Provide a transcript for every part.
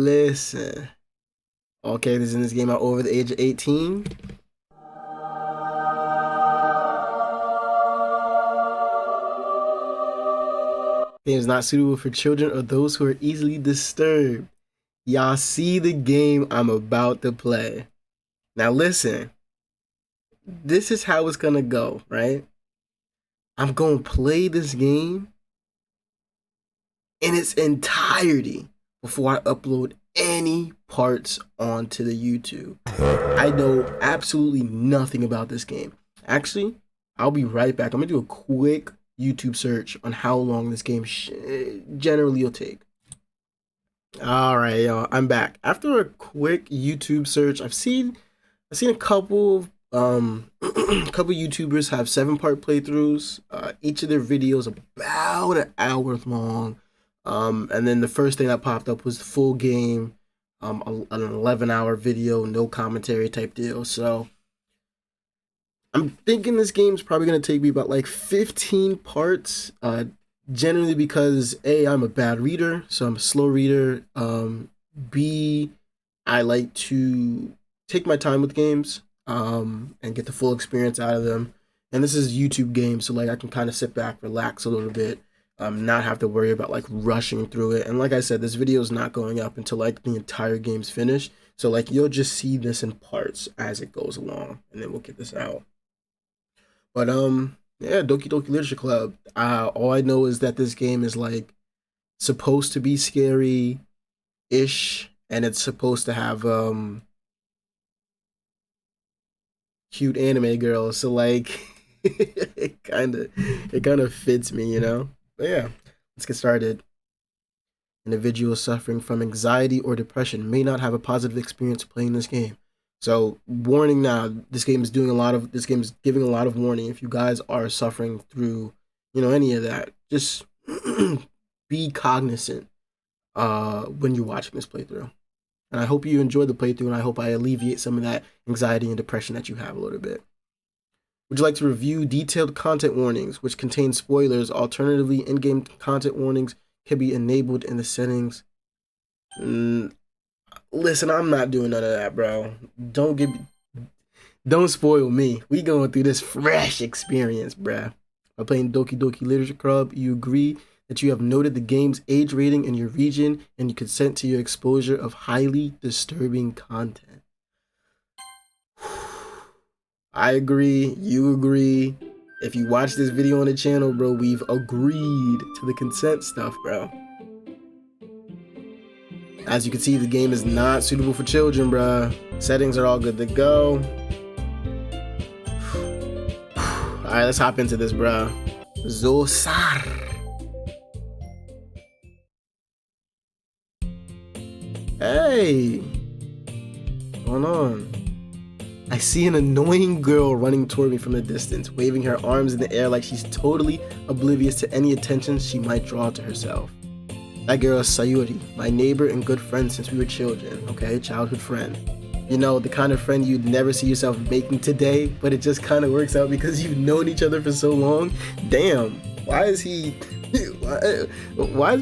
Listen. All characters in this game are over the age of 18. Game is not suitable for children or those who are easily disturbed. Y'all see the game I'm about to play. Now listen. This is how it's gonna go, right? I'm gonna play this game in its entirety before I upload any parts onto the YouTube. I know absolutely nothing about this game. Actually, I'll be right back. I'm gonna do a quick YouTube search on how long this game generally will take. All right, y'all, I'm back. After a quick YouTube search, I've seen a couple couple YouTubers have 7-part playthroughs. Each of their videos about an hour long. And then the first thing that popped up was the full game, an 11-hour video, no commentary type deal. So I'm thinking this game's probably gonna take me about like 15 parts. Generally because A, I'm a bad reader, so I'm a slow reader. B, I like to take my time with games and get the full experience out of them. And this is YouTube games, so like I can kind of sit back, relax a little bit, not have to worry about like rushing through it. And like I said, this video is not going up until like the entire game's finished. So like you'll just see this in parts as it goes along, and then we'll get this out. But yeah, Doki Doki Literature Club. All I know is that this game is like supposed to be scary-ish, and it's supposed to have cute anime girls. So like it kind of fits me, you know. But yeah, let's get started. An individual suffering from anxiety or depression may not have a positive experience playing this game. So warning now, this game is giving a lot of warning. If you guys are suffering through, you know, any of that, just be cognizant when you're watching this playthrough. And I hope you enjoy the playthrough, and I hope I alleviate some of that anxiety and depression that you have a little bit. Would you like to review detailed content warnings, which contain spoilers? Alternatively, in-game content warnings can be enabled in the settings. Listen, I'm not doing none of that, bro. Don't spoil me. We going through this fresh experience, bruh. By playing Doki Doki Literature Club, you agree that you have noted the game's age rating in your region and you consent to your exposure of highly disturbing content. I agree. You agree. If you watch this video on the channel, bro, we've agreed to the consent stuff, bro. As you can see, the game is not suitable for children, bruh. Settings are all good to go. Alright, let's hop into this, bruh. Zosar. Hey! What's going on? I see an annoying girl running toward me from the distance, waving her arms in the air like she's totally oblivious to any attention she might draw to herself. That girl is Sayuri, my neighbor and good friend since we were children, okay? Childhood friend. You know, the kind of friend you'd never see yourself making today, but it just kind of works out because you've known each other for so long. Damn, why is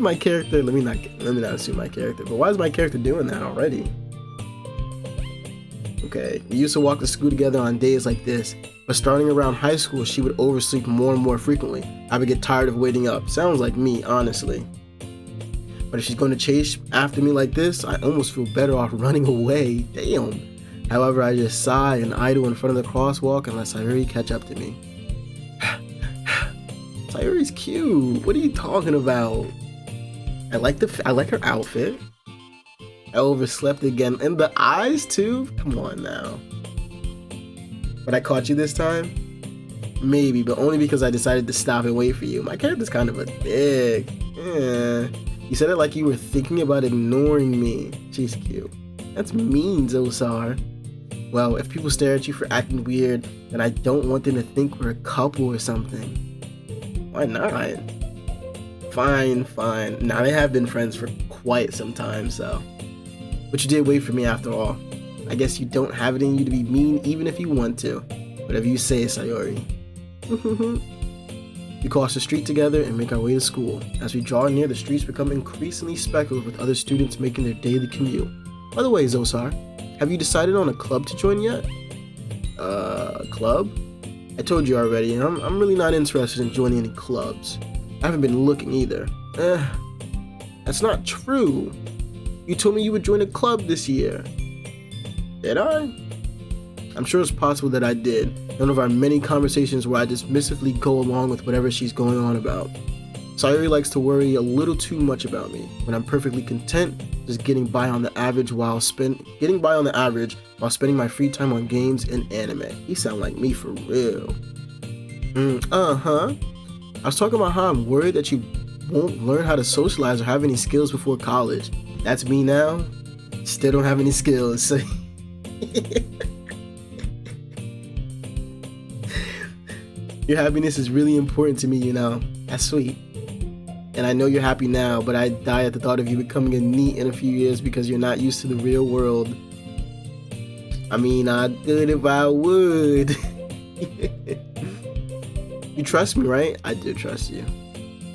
my character, let me not assume my character, but why is my character doing that already? Okay, we used to walk to school together on days like this, but starting around high school, she would oversleep more and more frequently. I would get tired of waiting up. Sounds like me, honestly. But if she's going to chase after me like this, I almost feel better off running away. Damn. However, I just sigh and idle in front of the crosswalk and let Sayuri catch up to me. Sayuri's cute. What are you talking about? I like her outfit. I overslept again. And the eyes too? Come on now. But I caught you this time? Maybe, but only because I decided to stop and wait for you. My character's kind of a dick. Yeah. You said it like you were thinking about ignoring me. She's cute. That's mean, Zosar. Well, if people stare at you for acting weird, then I don't want them to think we're a couple or something. Why not? Fine. Now they have been friends for quite some time, so. But you did wait for me after all. I guess you don't have it in you to be mean even if you want to. Whatever you say, Sayori. We cross the street together and make our way to school. As we draw near, the streets become increasingly speckled with other students making their daily commute. By the way, Zosar, have you decided on a club to join yet? Club? I told you already, and I'm really not interested in joining any clubs. I haven't been looking either. That's not true. You told me you would join a club this year. Did I? I'm sure it's possible that I did. One of our many conversations where I dismissively go along with whatever she's going on about. Sayuri likes to worry a little too much about me, when I'm perfectly content just getting by on the average while spending my free time on games and anime. You sound like me for real. I was talking about how I'm worried that you won't learn how to socialize or have any skills before college. That's me now. Still don't have any skills. Your happiness is really important to me, you know. That's sweet. And I know you're happy now, but I die at the thought of you becoming a NEET in a few years because you're not used to the real world. I mean, I'd do it if I would. You trust me, right? I do trust you.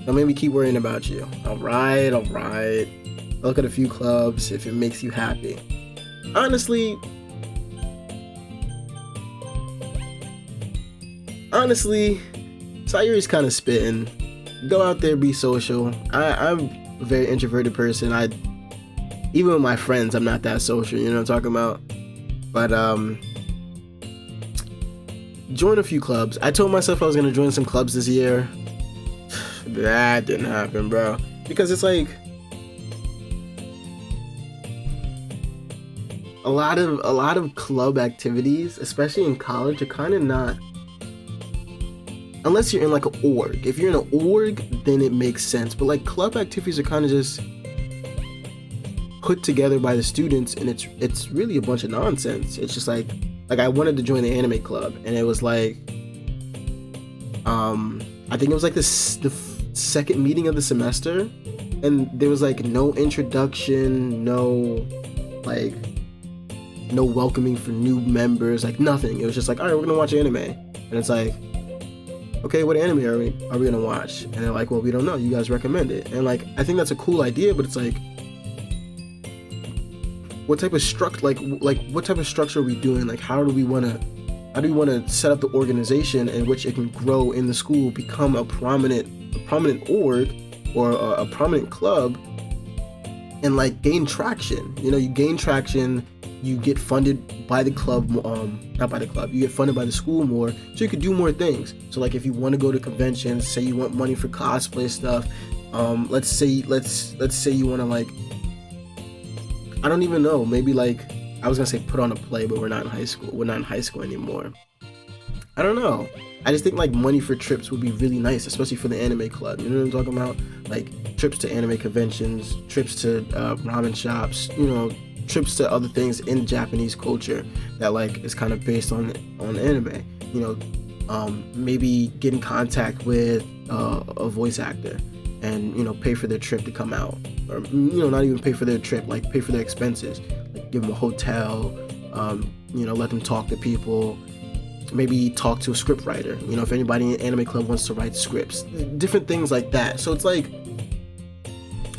Don't make me keep worrying about you. Alright. Look at a few clubs if it makes you happy. Honestly, Sayuri's kind of spitting. Go out there, be social. I'm a very introverted person. Even with my friends, I'm not that social, you know what I'm talking about? But join a few clubs. I told myself I was gonna join some clubs this year. That didn't happen, bro. Because it's like a lot of club activities, especially in college, are kind of not. Unless you're in like an org. If you're in an org, then it makes sense. But like club activities are kind of just put together by the students, and it's really a bunch of nonsense. It's just like I wanted to join the anime club, and it was like, I think it was like the second meeting of the semester, and there was like no introduction, no welcoming for new members, like nothing. It was just like, all right, we're gonna watch anime, and it's like, okay, what anime are we gonna watch? And they're like, well, we don't know. You guys recommend it. And like, I think that's a cool idea, but it's like, what type of what type of structure are we doing? Like, how do we want to set up the organization in which it can grow in the school, become a prominent org or a prominent club, and like gain traction? You know, you gain traction. You get funded by the club, not by the club. You get funded by the school more, so you could do more things. So like, if you want to go to conventions, say you want money for cosplay stuff, let's say you want to, like, I don't even know, maybe like, I was gonna say put on a play, but we're not in high school. We're not in high school anymore. I don't know. I just think like money for trips would be really nice, especially for the anime club. You know what I'm talking about? Like trips to anime conventions, trips to ramen shops, you know, trips to other things in Japanese culture that like is kind of based on anime. You know, maybe get in contact with a voice actor and, you know, pay for their trip to come out, or, you know, not even pay for their trip, like pay for their expenses, like give them a hotel, you know, let them talk to people, maybe talk to a script writer, you know, if anybody in anime club wants to write scripts, different things like that. So it's like,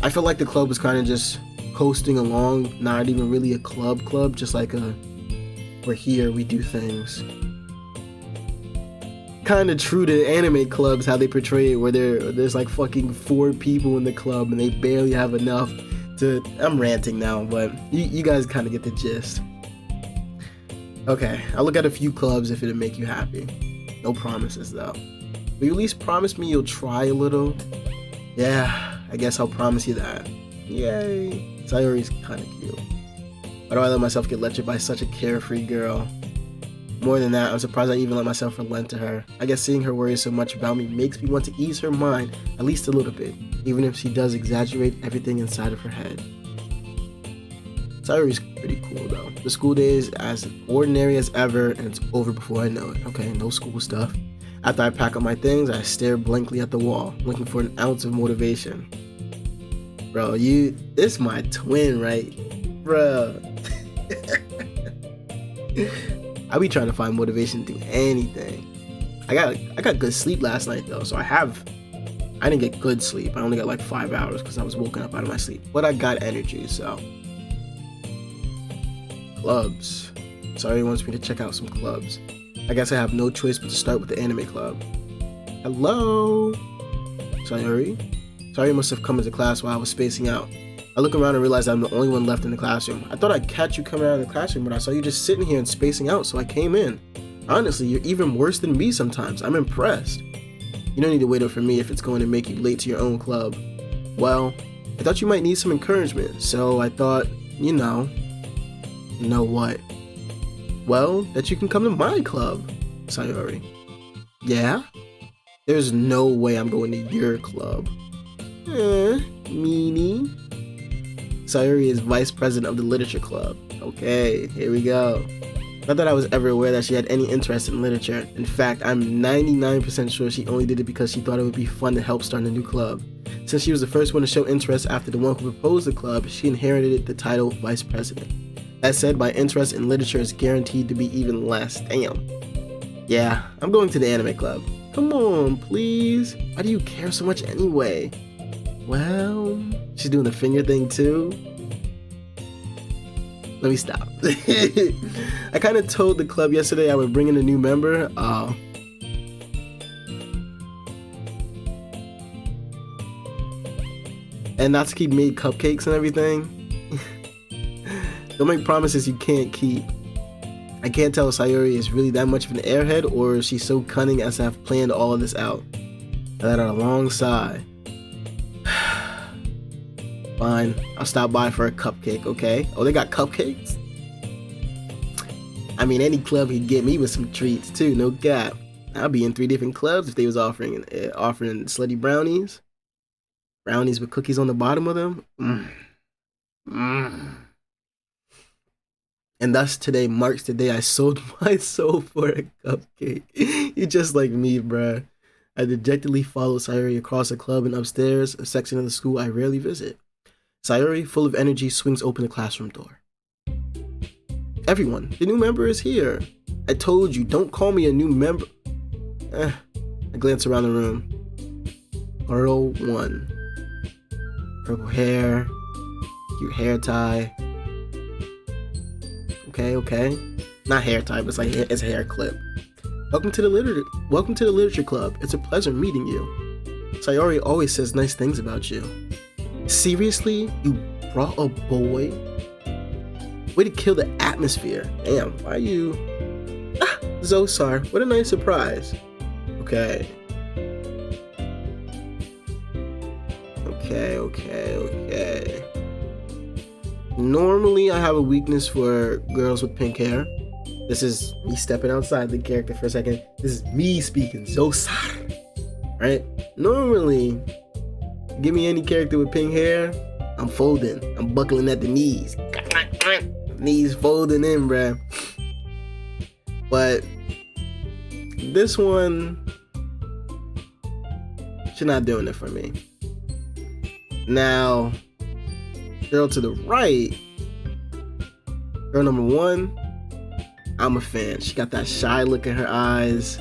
I feel like the club was kind of just coasting along, not even really a club, just like we're here, we do things. Kind of true to anime clubs, how they portray it, where there's like fucking 4 people in the club and they barely have enough to. I'm ranting now, but you guys kind of get the gist. Okay, I'll look at a few clubs if it'll make you happy. No promises though. Will you at least promise me you'll try a little? Yeah, I guess I'll promise you that. Yay. Sayuri's kind of cute. Why do I let myself get lectured by such a carefree girl? More than that, I'm surprised I even let myself relent to her. I guess seeing her worry so much about me makes me want to ease her mind, at least a little bit, even if she does exaggerate everything inside of her head. Sayuri's pretty cool though. The school day is as ordinary as ever, and it's over before I know it. Okay, no school stuff. After I pack up my things, I stare blankly at the wall, looking for an ounce of motivation. Bro, this my twin, right? Bro. I be trying to find motivation through anything. I got good sleep last night though, so I didn't get good sleep. I only got like 5 hours because I was woken up out of my sleep. But I got energy, so. Clubs. Sayori wants me to check out some clubs. I guess I have no choice but to start with the anime club. Hello? Sayori? Sayori must have come into class while I was spacing out. I look around and realize I'm the only one left in the classroom. I thought I'd catch you coming out of the classroom, but I saw you just sitting here and spacing out, so I came in. Honestly, you're even worse than me sometimes. I'm impressed. You don't need to wait up for me if it's going to make you late to your own club. Well, I thought you might need some encouragement, so I thought, you know what? Well, that you can come to my club, Sayori. Yeah? There's no way I'm going to your club. Meanie. Sayori is vice president of the literature club. Okay, here we go. Not that I was ever aware that she had any interest in literature. In fact, I'm 99% sure she only did it because she thought it would be fun to help start a new club. Since she was the first one to show interest after the one who proposed the club, she inherited the title vice president. That said, my interest in literature is guaranteed to be even less. Damn. Yeah, I'm going to the anime club. Come on, please. Why do you care so much anyway? Well, she's doing the finger thing too. Let me stop. I kind of told the club yesterday I would bring in a new member. And Natsuki made cupcakes and everything. Don't make promises you can't keep. I can't tell if Sayori is really that much of an airhead or if she's so cunning as to have planned all of this out. I let out a long sigh. Fine, I'll stop by for a cupcake, okay? Oh, they got cupcakes? I mean, any club could get me with some treats too, no cap. I'd be in 3 different clubs if they was offering slutty brownies. Brownies with cookies on the bottom of them. And thus today marks the day I sold my soul for a cupcake. You're just like me, bruh. I dejectedly follow Sayori across the club and upstairs, a section of the school I rarely visit. Sayori, full of energy, swings open the classroom door. Everyone, the new member is here. I told you, don't call me a new member. I glance around the room. Girl 1. Purple hair, cute hair tie. Okay. Not hair tie, but it's like it's a hair clip. Welcome to the literature club. It's a pleasure meeting you. Sayori always says nice things about you. Seriously? You brought a boy? Way to kill the atmosphere. Damn, why you... Zosar, what a nice surprise. Okay. Normally, I have a weakness for girls with pink hair. This is me stepping outside the character for a second. This is me speaking. Zosar. Right? Normally... give me any character with pink hair, I'm folding. I'm buckling at the knees. Knees folding in, bruh. But this one, she's not doing it for me. Now, girl to the right, girl number 1, I'm a fan. She got that shy look in her eyes.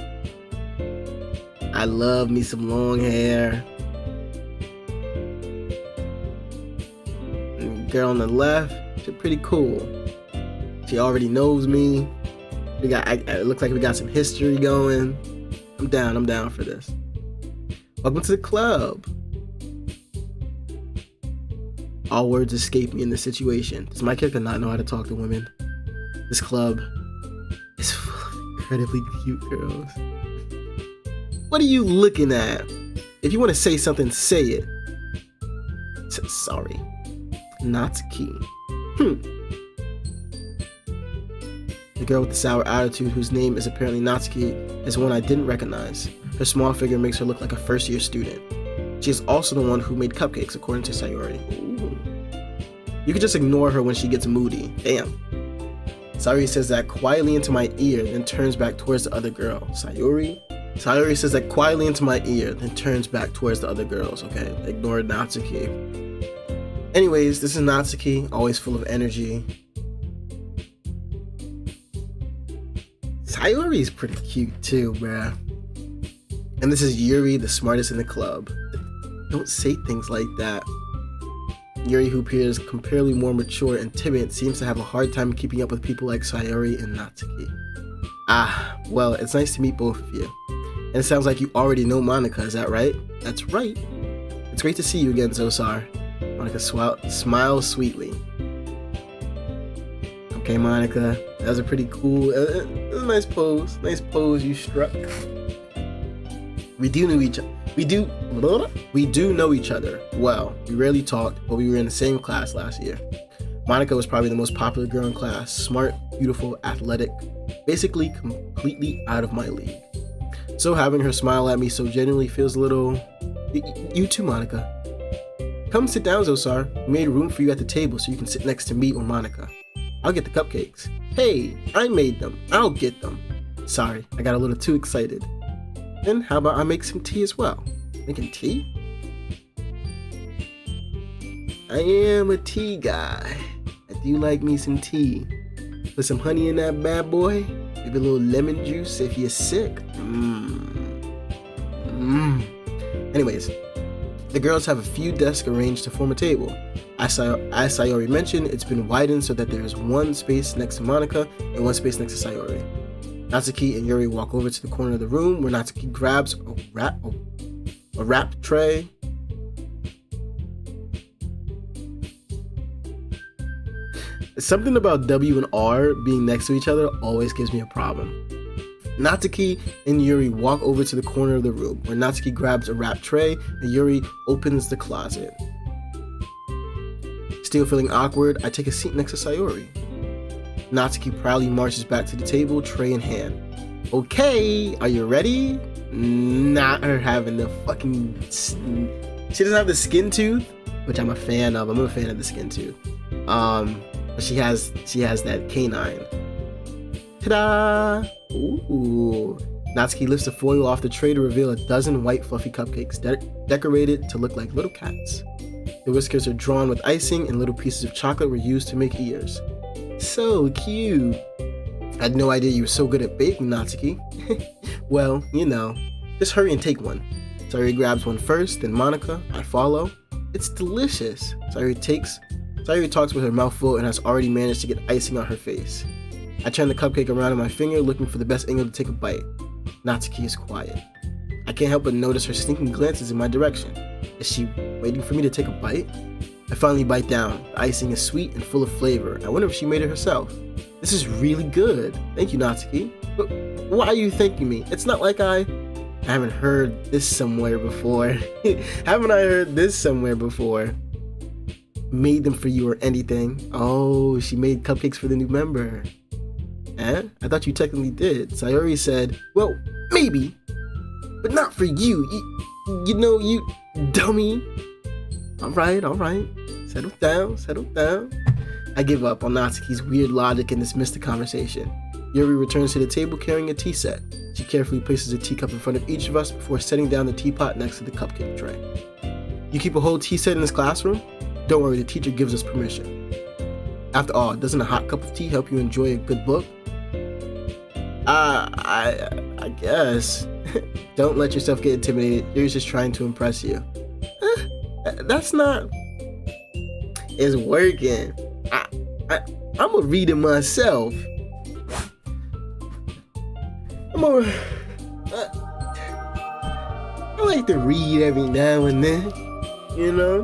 I love me some long hair. Girl on the left, she's pretty cool. She already knows me. It looks like we got some history going. I'm down for this. Welcome to the club. All words escape me in this situation. Does my character not know how to talk to women? This club is full of incredibly cute girls. What are you looking at? If you want to say something, say it. Sorry. Natsuki. The girl with the sour attitude, whose name is apparently Natsuki, is one I didn't recognize. Her small figure makes her look like a first-year student. She is also the one who made cupcakes, according to Sayori. Ooh. You can just ignore her when she gets moody. Damn. Sayori says that quietly into my ear, then turns back towards the other girl. Sayori says that quietly into my ear, then turns back towards the other girls. Okay, ignore Natsuki. Anyways, this is Natsuki, always full of energy. Sayori's pretty cute too, bruh. And this is Yuri, the smartest in the club. Don't say things like that. Yuri, who appears comparatively more mature and timid, seems to have a hard time keeping up with people like Sayori and Natsuki. Ah, well, it's nice to meet both of you. And it sounds like you already know Monika, is that right? That's right. It's great to see you again, Zosar. Monika smiles sweetly. Okay, Monika, that was a pretty cool, nice pose. Nice pose you struck. We do know each other well. We rarely talked, but we were in the same class last year. Monika was probably the most popular girl in class. Smart, beautiful, athletic, basically completely out of my league. So having her smile at me so genuinely feels a little... You too, Monika. Come sit down, Zosar. We made room for you at the table so you can sit next to me or Monika. I'll get the cupcakes. Hey, I made them. I'll get them. Sorry, I got a little too excited. Then how about I make some tea as well? Making tea? I am a tea guy. I do like me some tea. Put some honey in that bad boy. Maybe a little lemon juice if you're sick. Anyways, the girls have a few desks arranged to form a table. As Sayori mentioned, it's been widened so that there is one space next to Monika and one space next to Sayori. Natsuki and Yuri walk over to the corner of the room where Natsuki grabs a wrap tray. Something about W and R being next to each other always gives me a problem. Natsuki and Yuri walk over to the corner of the room where Natsuki grabs a wrap tray and Yuri opens the closet. Still feeling awkward, I take a seat next to Sayori. Natsuki proudly marches back to the table, tray in hand. Okay, are you ready? Not her having the fucking... She doesn't have the skin tooth, which I'm a fan of. I'm a fan of the skin tooth. But she has that canine. Ta-da! Ooh. Natsuki lifts the foil off the tray to reveal a dozen white fluffy cupcakes decorated to look like little cats. The whiskers are drawn with icing and little pieces of chocolate were used to make ears. So cute. I had no idea you were so good at baking, Natsuki. Well, you know, just hurry and take one. Sayori grabs one first, then Monika. I follow. It's delicious. Sayori talks with her mouth full and has already managed to get icing on her face. I turn the cupcake around in my finger, looking for the best angle to take a bite. Natsuki is quiet. I can't help but notice her sneaking glances in my direction. Is she waiting for me to take a bite? I finally bite down. The icing is sweet and full of flavor. I wonder if she made it herself. This is really good. Thank you, Natsuki. But why are you thanking me? It's not like I haven't heard this somewhere before. Haven't I heard this somewhere before? Made them for you or anything. Oh, she made cupcakes for the new member. Eh? I thought you technically did. Sayori said, well, maybe, but not for you. You know, you dummy. All right. Settle down. I give up on Natsuki's weird logic and dismiss the conversation. Yuri returns to the table carrying a tea set. She carefully places a teacup in front of each of us before setting down the teapot next to the cupcake tray. You keep a whole tea set in this classroom? Don't worry, the teacher gives us permission. After all, doesn't a hot cup of tea help you enjoy a good book? I guess. Don't let yourself get intimidated. Yuri's just trying to impress you. That's not... It's working. I'm gonna read it myself. I like to read every now and then. You know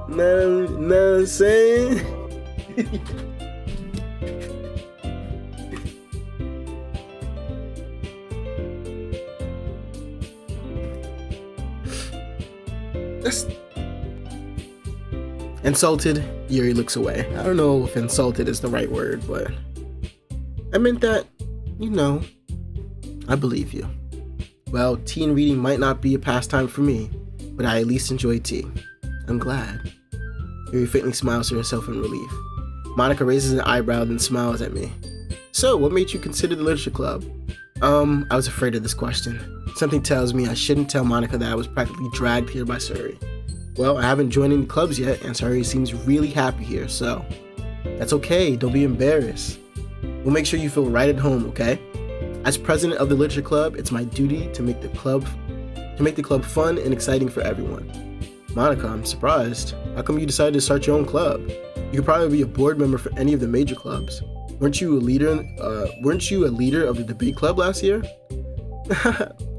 what I'm saying? Insulted, Yuri looks away. I don't know if insulted is the right word, but I meant that, I believe you. Well, tea and reading might not be a pastime for me, but I at least enjoy tea. I'm glad. Yuri faintly smiles to herself in relief. Monika raises an eyebrow then smiles at me. So, what made you consider the literature club? I was afraid of this question. Something tells me I shouldn't tell Monika that I was practically dragged here by Suri. Well, I haven't joined any clubs yet, and Suri seems really happy here, so that's okay, don't be embarrassed. We'll make sure you feel right at home, okay? As president of the literature club, it's my duty to make the club fun and exciting for everyone. Monica, I'm surprised. How come you decided to start your own club? You could probably be a board member for any of the major clubs. Weren't you a leader of the debate club last year?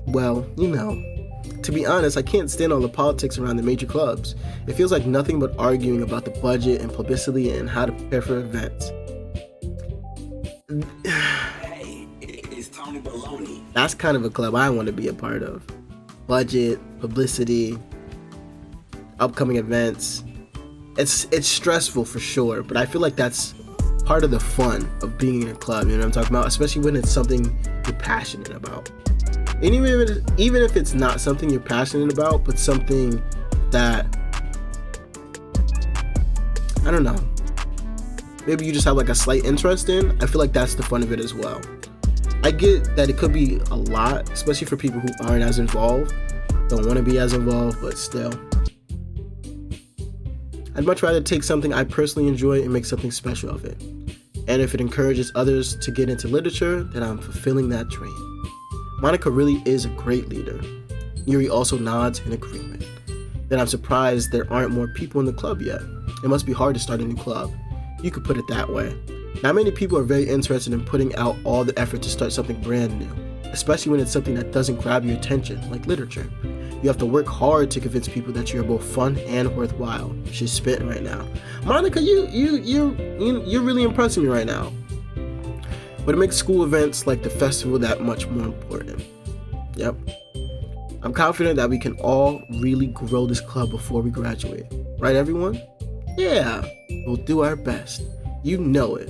Well, to be honest, I can't stand all the politics around the major clubs. It feels like nothing but arguing about the budget and publicity and how to prepare for events. Hey, it's Tony Baloney. That's kind of a club I want to be a part of. Budget, publicity, upcoming events. It's stressful for sure, but I feel like that's part of the fun of being in a club, you know what I'm talking about? Especially when it's something you're passionate about. And even if it's not something you're passionate about, but something that, I don't know, maybe you just have like a slight interest in, I feel like that's the fun of it as well. I get that it could be a lot, especially for people who aren't as involved, don't want to be as involved, but still. I'd much rather take something I personally enjoy and make something special of it. And if it encourages others to get into literature, then I'm fulfilling that dream. Monica really is a great leader. Yuri also nods in agreement. Then I'm surprised there aren't more people in the club yet. It must be hard to start a new club. You could put it that way. Not many people are very interested in putting out all the effort to start something brand new, especially when it's something that doesn't grab your attention, like literature. You have to work hard to convince people that you're both fun and worthwhile. She's spitting right now. Monica, you're really impressing me right now. But it makes school events like the festival that much more important. Yep. I'm confident that we can all really grow this club before we graduate. Right, everyone? Yeah, we'll do our best. You know it.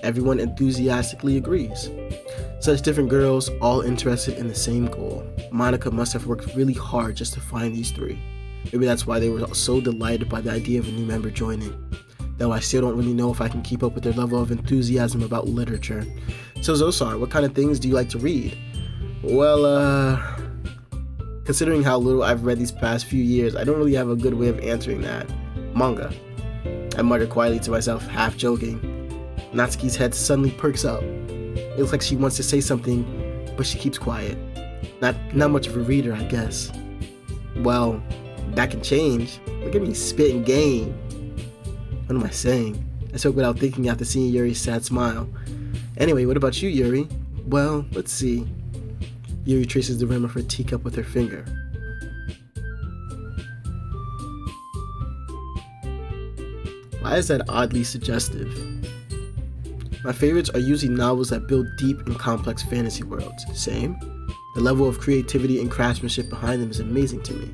Everyone enthusiastically agrees. Such different girls, all interested in the same goal. Monica must have worked really hard just to find these three. Maybe that's why they were so delighted by the idea of a new member joining. Though I still don't really know if I can keep up with their level of enthusiasm about literature. So Zosar, what kind of things do you like to read? Well, considering how little I've read these past few years, I don't really have a good way of answering that. Manga. I muttered quietly to myself, half joking. Natsuki's head suddenly perks up. It looks like she wants to say something, but she keeps quiet. Not much of a reader, I guess. Well, that can change. Look at me spitting game. What am I saying? I spoke without thinking after seeing Yuri's sad smile. Anyway, what about you, Yuri? Well, let's see. Yuri traces the rim of her teacup with her finger. Why is that oddly suggestive? My favorites are usually novels that build deep and complex fantasy worlds. Same. The level of creativity and craftsmanship behind them is amazing to me.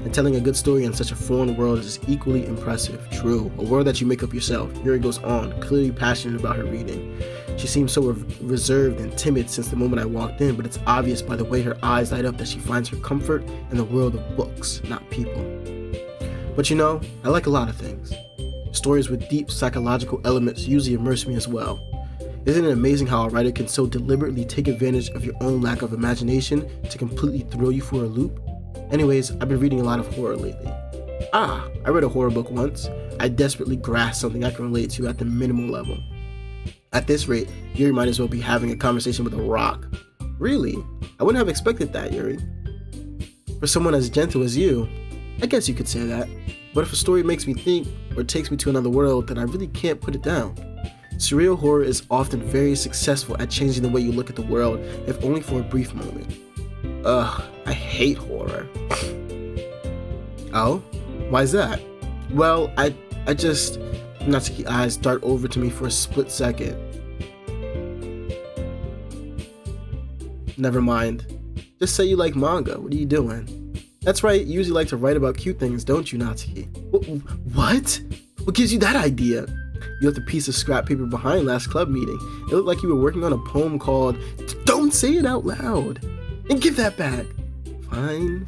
And telling a good story in such a foreign world is equally impressive. True, a world that you make up yourself. Yuri goes on, clearly passionate about her reading. She seems so reserved and timid since the moment I walked in, but it's obvious by the way her eyes light up that she finds her comfort in the world of books, not people. But I like a lot of things. Stories with deep psychological elements usually immerse me as well. Isn't it amazing how a writer can so deliberately take advantage of your own lack of imagination to completely throw you for a loop? Anyways, I've been reading a lot of horror lately. I read a horror book once. I desperately grasped something I can relate to at the minimal level. At this rate, Yuri might as well be having a conversation with a rock. Really? I wouldn't have expected that, Yuri. For someone as gentle as you, I guess you could say that. But if a story makes me think or takes me to another world, then I really can't put it down. Surreal horror is often very successful at changing the way you look at the world, if only for a brief moment. I hate horror. Oh? Why is that? Well, I just... Natsuki's eyes dart over to me for a split second. Never mind. Just say you like manga. What are you doing? That's right, you usually like to write about cute things, don't you, Natsuki? What? What gives you that idea? You left a piece of scrap paper behind last club meeting. It looked like you were working on a poem called Don't Say It Out Loud! And give that back! Fine.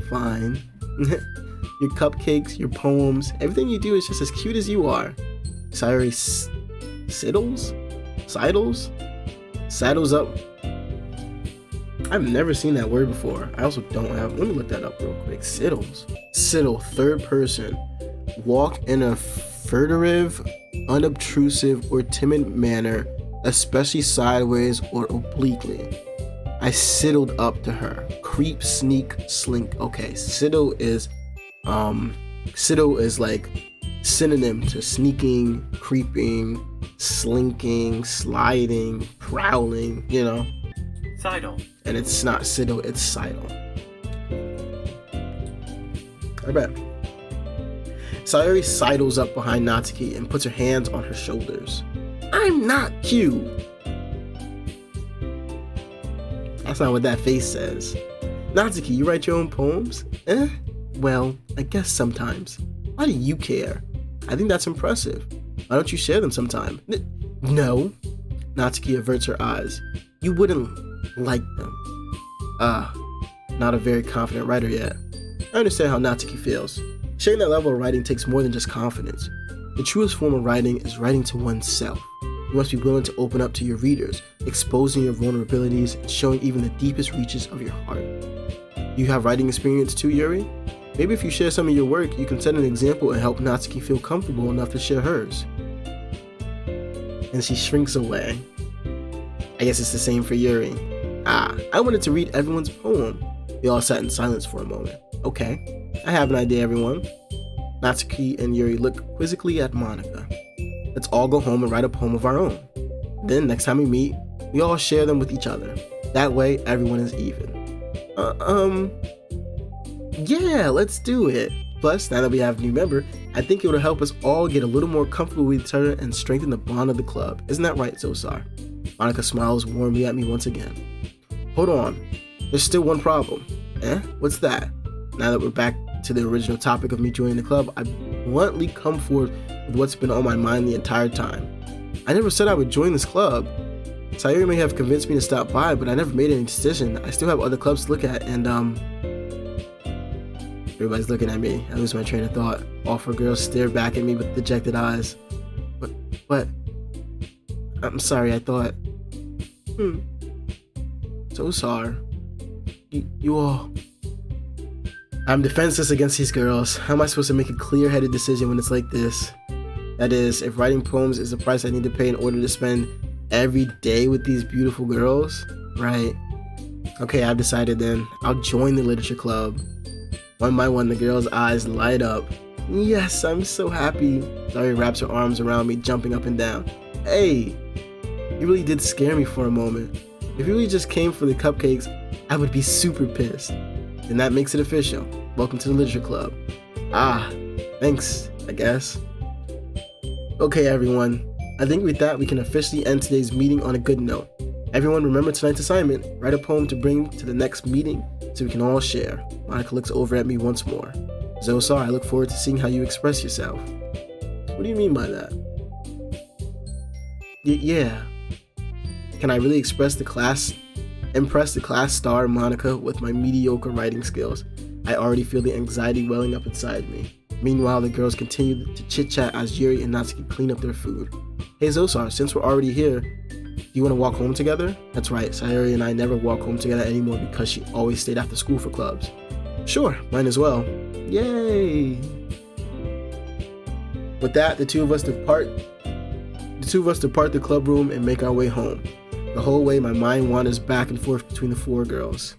Your cupcakes, your poems, everything you do is just as cute as you are. Sorry, Siddles? Saddles up. I've never seen that word before. I also don't have, let me look that up real quick. Siddle, third person. Walk in a furtive, unobtrusive, or timid manner, especially sideways or obliquely. I sidled up to her. Creep, sneak, slink. Okay, sidle is like synonym to sneaking, creeping, slinking, sliding, prowling, you know. Sidle. And it's not sidle, it's sidle. I bet. Sayori sidles up behind Natsuki and puts her hands on her shoulders. I'm not cute. That's not what that face says. Natsuki, you write your own poems? Well, I guess sometimes. Why do you care? I think that's impressive. Why don't you share them sometime? No. Natsuki averts her eyes. You wouldn't like them. Not a very confident writer yet. I understand how Natsuki feels. Sharing that level of writing takes more than just confidence. The truest form of writing is writing to oneself. You must be willing to open up to your readers, exposing your vulnerabilities and showing even the deepest reaches of your heart. You have writing experience too, Yuri? Maybe if you share some of your work, you can set an example and help Natsuki feel comfortable enough to share hers. And she shrinks away. I guess it's the same for Yuri. I wanted to read everyone's poem. We all sat in silence for a moment. Okay, I have an idea, everyone. Natsuki and Yuri look quizzically at Monika. Let's all go home and write a poem of our own. Then next time we meet, we all share them with each other. That way, everyone is even. Yeah, let's do it. Plus, now that we have a new member, I think it would help us all get a little more comfortable with each other and strengthen the bond of the club. Isn't that right, Zosar? Monika smiles warmly at me once again. Hold on, there's still one problem. What's that? Now that we're back to the original topic of me joining the club, I bluntly come forward with what's been on my mind the entire time. I never said I would join this club. Sayori may have convinced me to stop by, but I never made any decision. I still have other clubs to look at, and everybody's looking at me. I lose my train of thought. All four girls stare back at me with dejected eyes. But, I'm sorry, I thought, so sorry. You all... I'm defenseless against these girls. How am I supposed to make a clear-headed decision when it's like this? That is, if writing poems is the price I need to pay in order to spend every day with these beautiful girls, right? Okay, I've decided then. I'll join the literature club. One by one, the girls' eyes light up. Yes, I'm so happy. Zari wraps her arms around me, jumping up and down. Hey, you really did scare me for a moment. If you really just came for the cupcakes, I would be super pissed. And that makes it official. Welcome to the literature club. Thanks, I guess. Okay, everyone. I think with that, we can officially end today's meeting on a good note. Everyone remember tonight's assignment. Write a poem to bring to the next meeting so we can all share. Monika looks over at me once more. Zosar, I look forward to seeing how you express yourself. What do you mean by that? Yeah. Can I really impress the class star Monika with my mediocre writing skills? I already feel the anxiety welling up inside me. Meanwhile, the girls continue to chit-chat as Yuri and Natsuki clean up their food. Hey Zosar, since we're already here, do you want to walk home together? That's right, Sayori and I never walk home together anymore because she always stayed after school for clubs. Sure, mine as well. Yay! With that, the two of us depart the club room and make our way home. The whole way, my mind wanders back and forth between the four girls.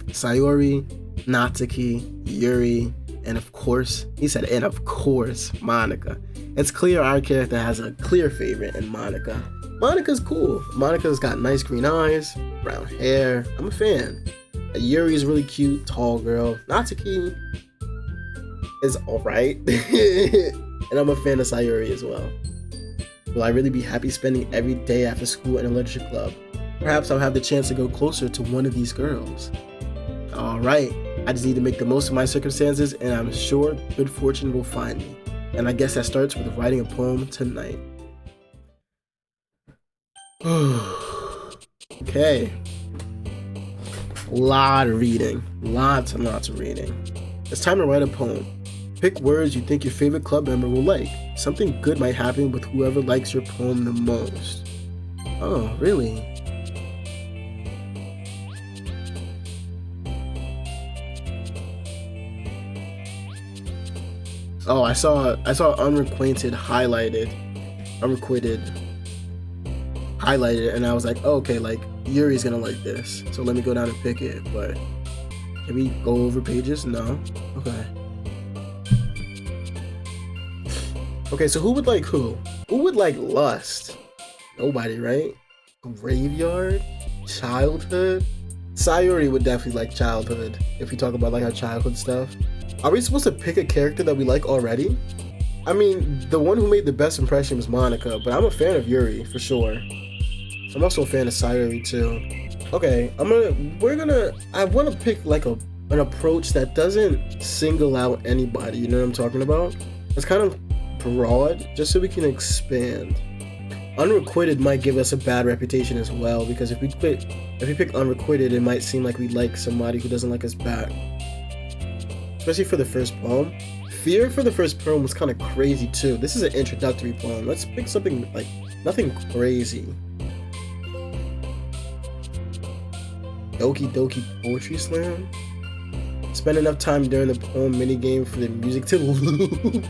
Sayori, Natsuki, Yuri, and of course, Monika. It's clear our character has a clear favorite in Monika. Monika's cool. Monika's got nice green eyes, brown hair. I'm a fan. Yuri is really cute, tall girl. Natsuki is alright. And I'm a fan of Sayori as well. Will I really be happy spending every day after school in a literature club? Perhaps I'll have the chance to go closer to one of these girls. Alright, I just need to make the most of my circumstances, and I'm sure good fortune will find me. And I guess that starts with writing a poem tonight. Okay. Lot of reading. Lots and lots of reading. It's time to write a poem. Pick words you think your favorite club member will like. Something good might happen with whoever likes your poem the most. Oh, really? Oh, I saw unrequited highlighted, and I was like, oh, okay, like Yuri's gonna like this. So let me go down and pick it. But can we go over pages? No. Okay. Okay, so who would like who? Who would like Lust? Nobody, right? Graveyard? Childhood? Sayuri would definitely like Childhood if we talk about like our childhood stuff. Are we supposed to pick a character that we like already? I mean, the one who made the best impression was Monica, but I'm a fan of Yuri for sure. I'm also a fan of Sayuri too. Okay, I want to pick like an approach that doesn't single out anybody, you know what I'm talking about? It's kind of broad, just so we can expand. Unrequited might give us a bad reputation as well, because if we pick Unrequited, it might seem like we like somebody who doesn't like us back. Especially for the first poem. Fear for the first poem was kind of crazy too. This is an introductory poem. Let's pick something like nothing crazy. Doki Doki Poetry Slam. Spend enough time during the poem minigame for the music to loop.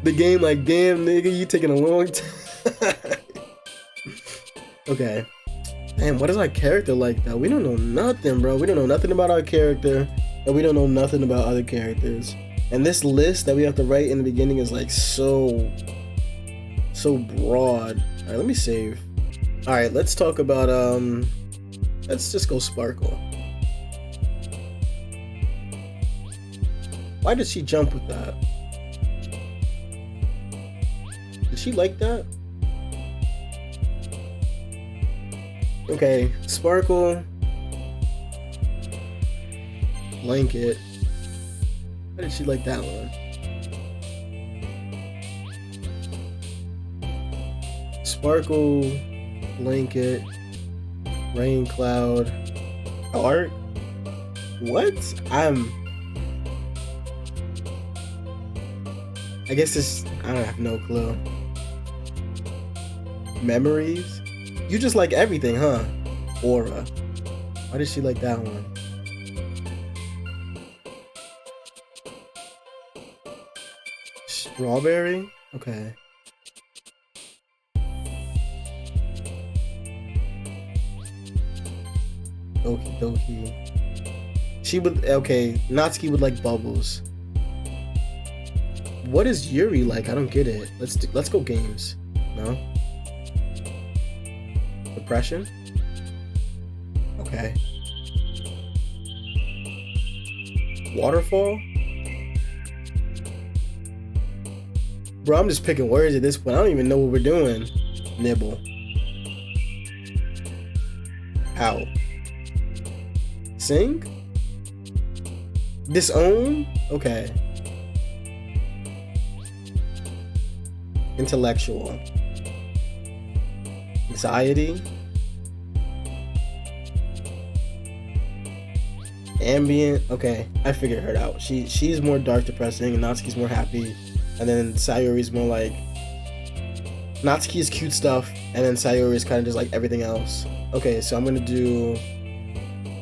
The game like, damn nigga, you taking a long time. Okay. Damn, what is our character like though? We don't know nothing, bro. We don't know nothing about our character, and we don't know nothing about other characters. And this list that we have to write in the beginning is like so broad. Alright, let me save. Alright, let's talk about let's just go Sparkle. Why did she jump with that? Did she like that? Okay, Sparkle. Blanket. Why did she like that one? Sparkle, Blanket, Rain Cloud, Art? What? I guess this, I have no clue. Memories? You just like everything, huh? Aura. Why did she like that one? Strawberry? Okay. Doki Doki. She would, okay, Natsuki would like Bubbles. What is Yuri like? I don't get it. Let's go games. No? Depression? Okay. Waterfall? Bro, I'm just picking words at this point. I don't even know what we're doing. Nibble. Out. Sing? Disown? Okay. Intellectual. Anxiety. Ambient. Okay, I figured her out. She's more dark, depressing, and Natsuki's more happy. And then Sayori's more like, Natsuki is cute stuff, and then Sayori is kind of just like everything else. Okay, so I'm gonna do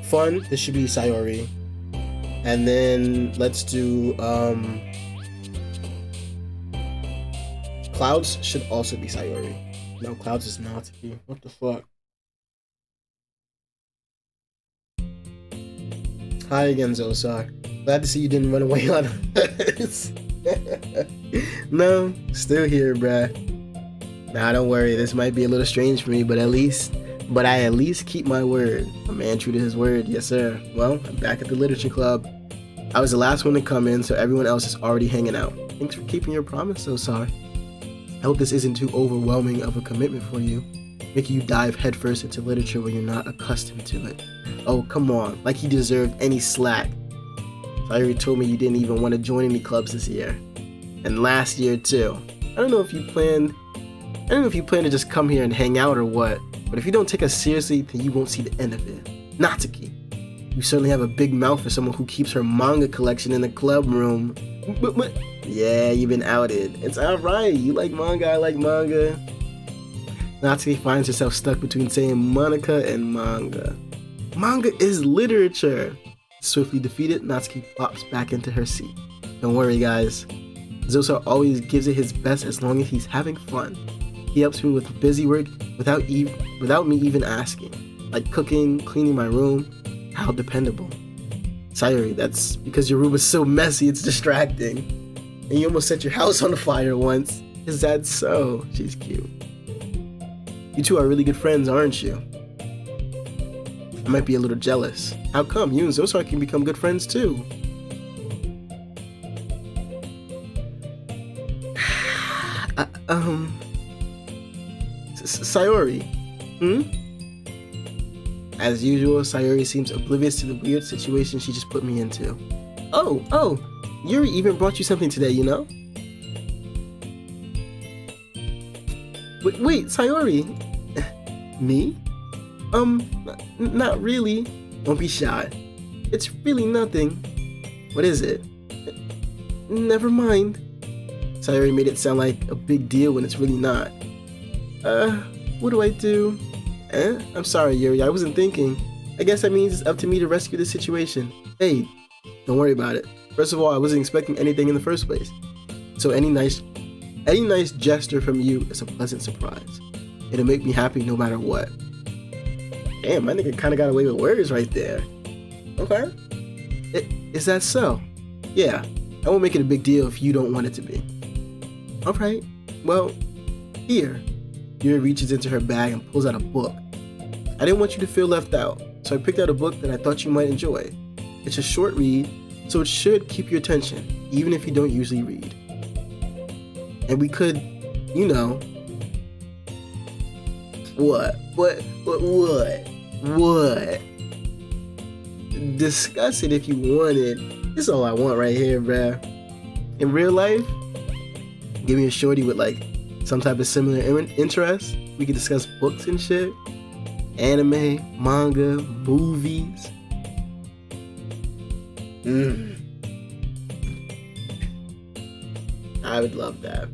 fun. This should be Sayori. And then let's do Clouds should also be Sayori. No, Clouds is Natsuki. What the fuck? Hi again, Zosar. Glad to see you didn't run away on us. No, still here, bruh. Nah, don't worry. This might be a little strange for me, but I at least keep my word. A man true to his word, yes sir. Well, I'm back at the literature club. I was the last one to come in, so everyone else is already hanging out. Thanks for keeping your promise, Zosar. I hope this isn't too overwhelming of a commitment for you, making you dive headfirst into literature when you're not accustomed to it. Oh, come on, like he deserved any slack. Sayori told me you didn't even want to join any clubs this year. And last year too. I don't know if you plan to just come here and hang out or what, but if you don't take us seriously, then you won't see the end of it. Natsuki, you certainly have a big mouth for someone who keeps her manga collection in the club room. Yeah, you've been outed. It's alright, you like manga, I like manga. Natsuki finds herself stuck between saying Monica and manga. Manga is literature. Swiftly defeated, Natsuki pops back into her seat. Don't worry guys, Zosar always gives it his best as long as he's having fun. He helps me with busy work without me even asking, like cooking, cleaning my room. How dependable. Sayori, that's because your room is so messy, it's distracting. And you almost set your house on fire once. Is that so? She's cute. You two are really good friends, aren't you? I might be a little jealous. How come? You and Zosar can become good friends too. Sayori. As usual, Sayori seems oblivious to the weird situation she just put me into. Oh, Yuri even brought you something today, you know? Wait, Sayori. Me? Not really. Don't be shy. It's really nothing. What is it? Never mind. Sayori made it sound like a big deal when it's really not. What do I do? I'm sorry, Yuri, I wasn't thinking. I guess that means it's up to me to rescue this situation. Hey, don't worry about it. First of all, I wasn't expecting anything in the first place. So any nice gesture from you is a pleasant surprise. It'll make me happy no matter what. Damn, my nigga kinda got away with words right there. Okay. Is that so? Yeah, I won't make it a big deal if you don't want it to be. Alright, well, here. Yuri reaches into her bag and pulls out a book. I didn't want you to feel left out, so I picked out a book that I thought you might enjoy. It's a short read, so it should keep your attention, even if you don't usually read. And we could, you know... What? Discuss it if you wanted. This is all I want right here, bruh. In real life, give me a shorty with like some type of similar interest. We could discuss books and shit. Anime, manga, movies. I would love that.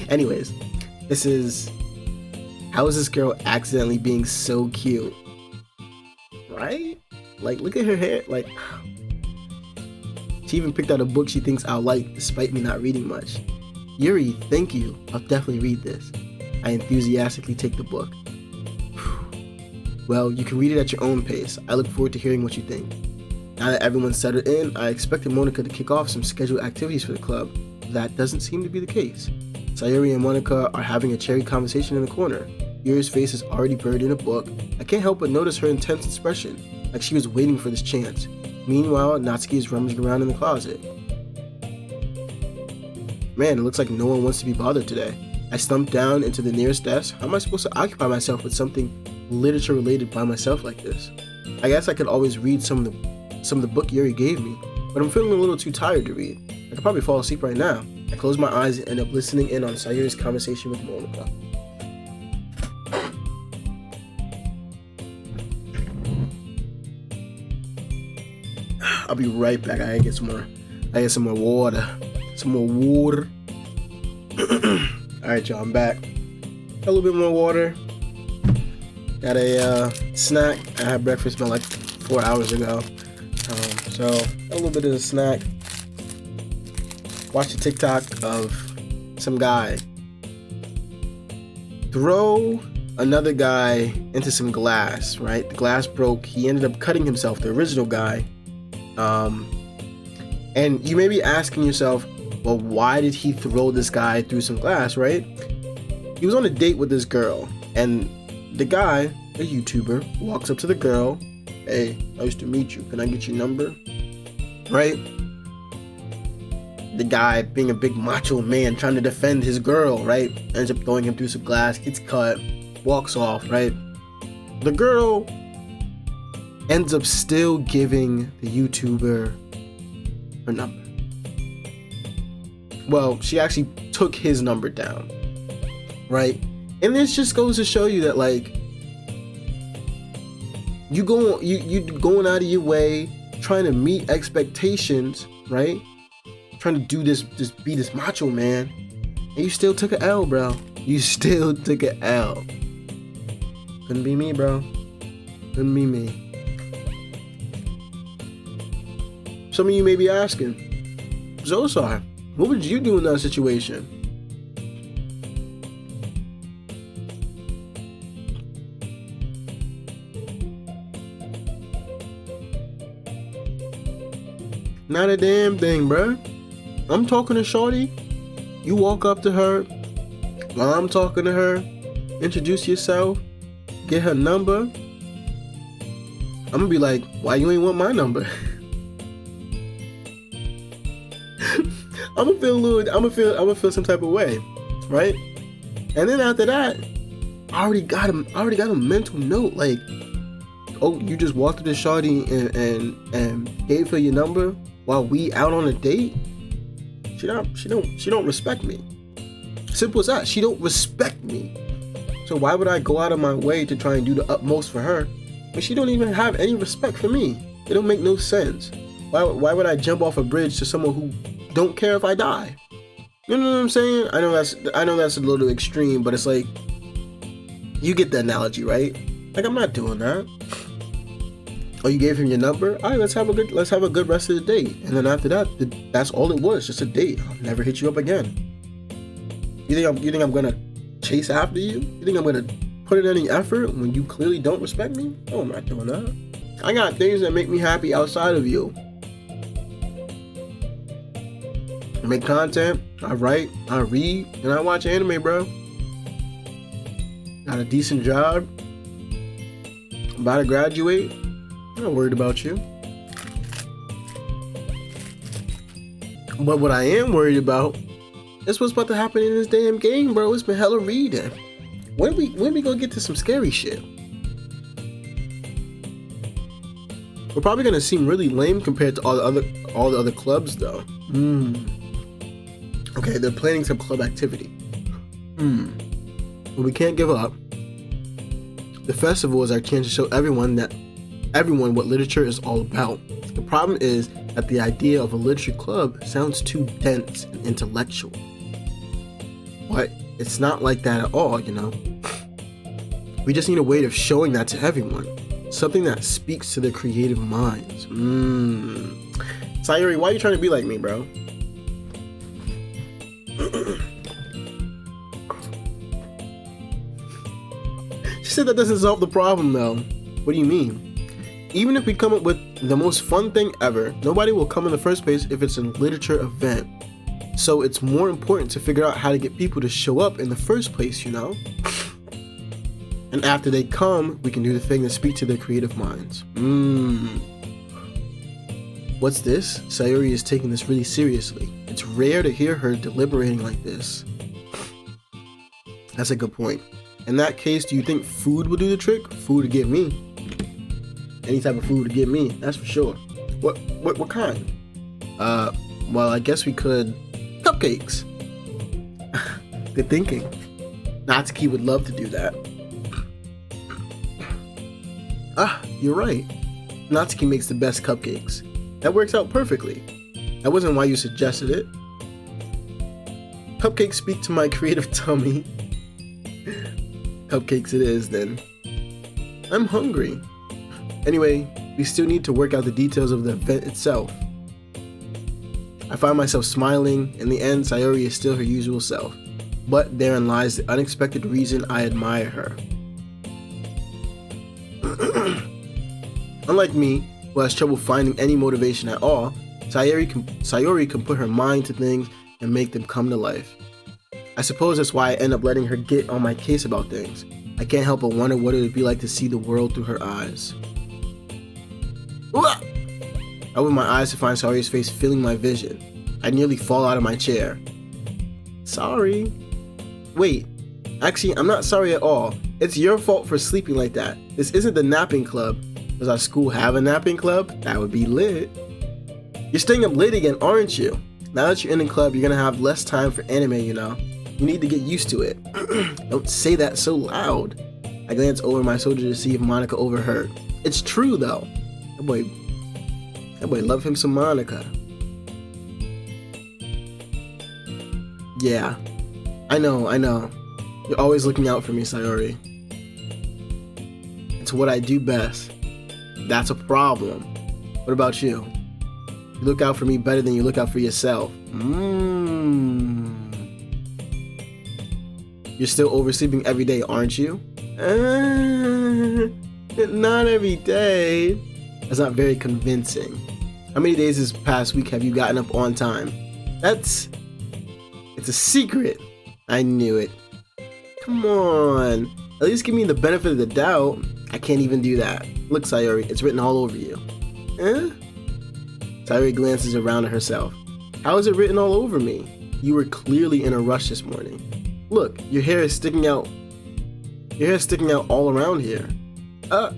Anyways, this is... How is this girl accidentally being so cute? Right? Like, look at her hair. Like, she even picked out a book she thinks I'll like, despite me not reading much. Yuri, thank you. I'll definitely read this. I enthusiastically take the book. Well, you can read it at your own pace. I look forward to hearing what you think. Now that everyone's settled in, I expected Monica to kick off some scheduled activities for the club. That doesn't seem to be the case. Sayori and Monica are having a cheery conversation in the corner. Yuri's face is already buried in a book. I can't help but notice her intense expression, like she was waiting for this chance. Meanwhile, Natsuki is rummaging around in the closet. Man, it looks like no one wants to be bothered today. I slumped down into the nearest desk. How am I supposed to occupy myself with something literature related by myself like this? I guess I could always read some of the book Yuri gave me, but I'm feeling a little too tired to read. I could probably fall asleep right now. I close my eyes and end up listening in on Sayori's conversation with Monica. I'll be right back. I get some more water. Alright, y'all, I'm back. Got a little bit more water. Got a snack. I had breakfast about like 4 hours ago. So a little bit of a snack. Watched a TikTok of some guy throw another guy into some glass, right? The glass broke. He ended up cutting himself, the original guy. And you may be asking yourself, well, why did he throw this guy through some glass, right? He was on a date with this girl, and the guy, a YouTuber, walks up to the girl. Hey, nice to meet you. Can I get your number? Right? The guy, being a big macho man, trying to defend his girl, right? Ends up throwing him through some glass, gets cut, walks off, right? The girl ends up still giving the YouTuber her number. Well, she actually took his number down, right? And this just goes to show you that, like, you going out of your way, trying to meet expectations, right? Trying to do this, just be this macho man, and you still took an L, bro. You still took an L. Couldn't be me, bro. Couldn't be me. Some of you may be asking, Zosar, what would you do in that situation? Not a damn thing, bruh. I'm talking to Shorty. You walk up to her while I'm talking to her, introduce yourself, get her number. I'm gonna be like, why you ain't want my number? I'm gonna feel some type of way, right? And then after that, I already got a mental note like, oh, you just walked up to Shorty and gave her your number while we out on a date. She don't respect me. Simple as that. She don't respect me. So why would I go out of my way to try and do the utmost for her when she don't even have any respect for me? It don't make no sense. Why would I jump off a bridge to someone who don't care if I die? You know what I'm saying? I know that's a little extreme, but it's like, you get the analogy, right? Like, I'm not doing that. Oh, you gave him your number? All right, let's have a good rest of the date. And then after that, that's all it was, just a date. I'll never hit you up again. You think I'm gonna chase after you? You think I'm gonna put in any effort when you clearly don't respect me? Oh, I'm not doing that. I got things that make me happy outside of you. I make content, I write, I read, and I watch anime, bro. Got a decent job. About to graduate. I'm not worried about you. But what I am worried about is what's about to happen in this damn game, bro. It's been hella reading. When we gonna get to some scary shit? We're probably gonna seem really lame compared to all the other clubs, though. Okay, they're planning some club activity. But we can't give up. The festival is our chance to show everyone what literature is all about. The problem is that the idea of a literature club sounds too dense and intellectual. But it's not like that at all, you know. We just need a way of showing that to everyone. Something that speaks to their creative minds. Sayuri, why are you trying to be like me, bro? She said that doesn't solve the problem, though. What do you mean? Even if we come up with the most fun thing ever, nobody will come in the first place if it's a literature event. So it's more important to figure out how to get people to show up in the first place, you know? And after they come, we can do the thing that speaks to their creative minds. What's this? Sayuri is taking this really seriously. It's rare to hear her deliberating like this. That's a good point. In that case, do you think food will do the trick? Food to get me. Any type of food to get me, that's for sure. What kind? Well, I guess we could cupcakes. Good thinking. Natsuki would love to do that. You're right. Natsuki makes the best cupcakes. That works out perfectly. That wasn't why you suggested it. Cupcakes speak to my creative tummy. Cupcakes it is, then. I'm hungry. Anyway, we still need to work out the details of the event itself. I find myself smiling. In the end, Sayuri is still her usual self. But therein lies the unexpected reason I admire her. Unlike me, who has trouble finding any motivation at all, Sayuri can put her mind to things and make them come to life. I suppose that's why I end up letting her get on my case about things. I can't help but wonder what it would be like to see the world through her eyes. I open my eyes to find Sayuri's face filling my vision. I nearly fall out of my chair. Sorry. Wait, actually, I'm not sorry at all. It's your fault for sleeping like that. This isn't the napping club. Does our school have a napping club? That would be lit. You're staying up late again, aren't you? Now that you're in the club, you're gonna have less time for anime, you know. You need to get used to it. Don't say that so loud. I glance over my shoulder to see if Monica overheard. It's true, though. That boy love him some Monica. Yeah, I know. You're always looking out for me, Sayuri. It's what I do best. That's a problem. What about you? You look out for me better than you look out for yourself. You're still oversleeping every day, aren't you? Not every day. That's not very convincing. How many days this past week have you gotten up on time? It's a secret. I knew it. Come on. At least give me the benefit of the doubt. I can't even do that. Look, Sayori, it's written all over you. Sayori glances around at herself. How is it written all over me? You were clearly in a rush this morning. Look, your hair is sticking out. Your hair is sticking out all around here. I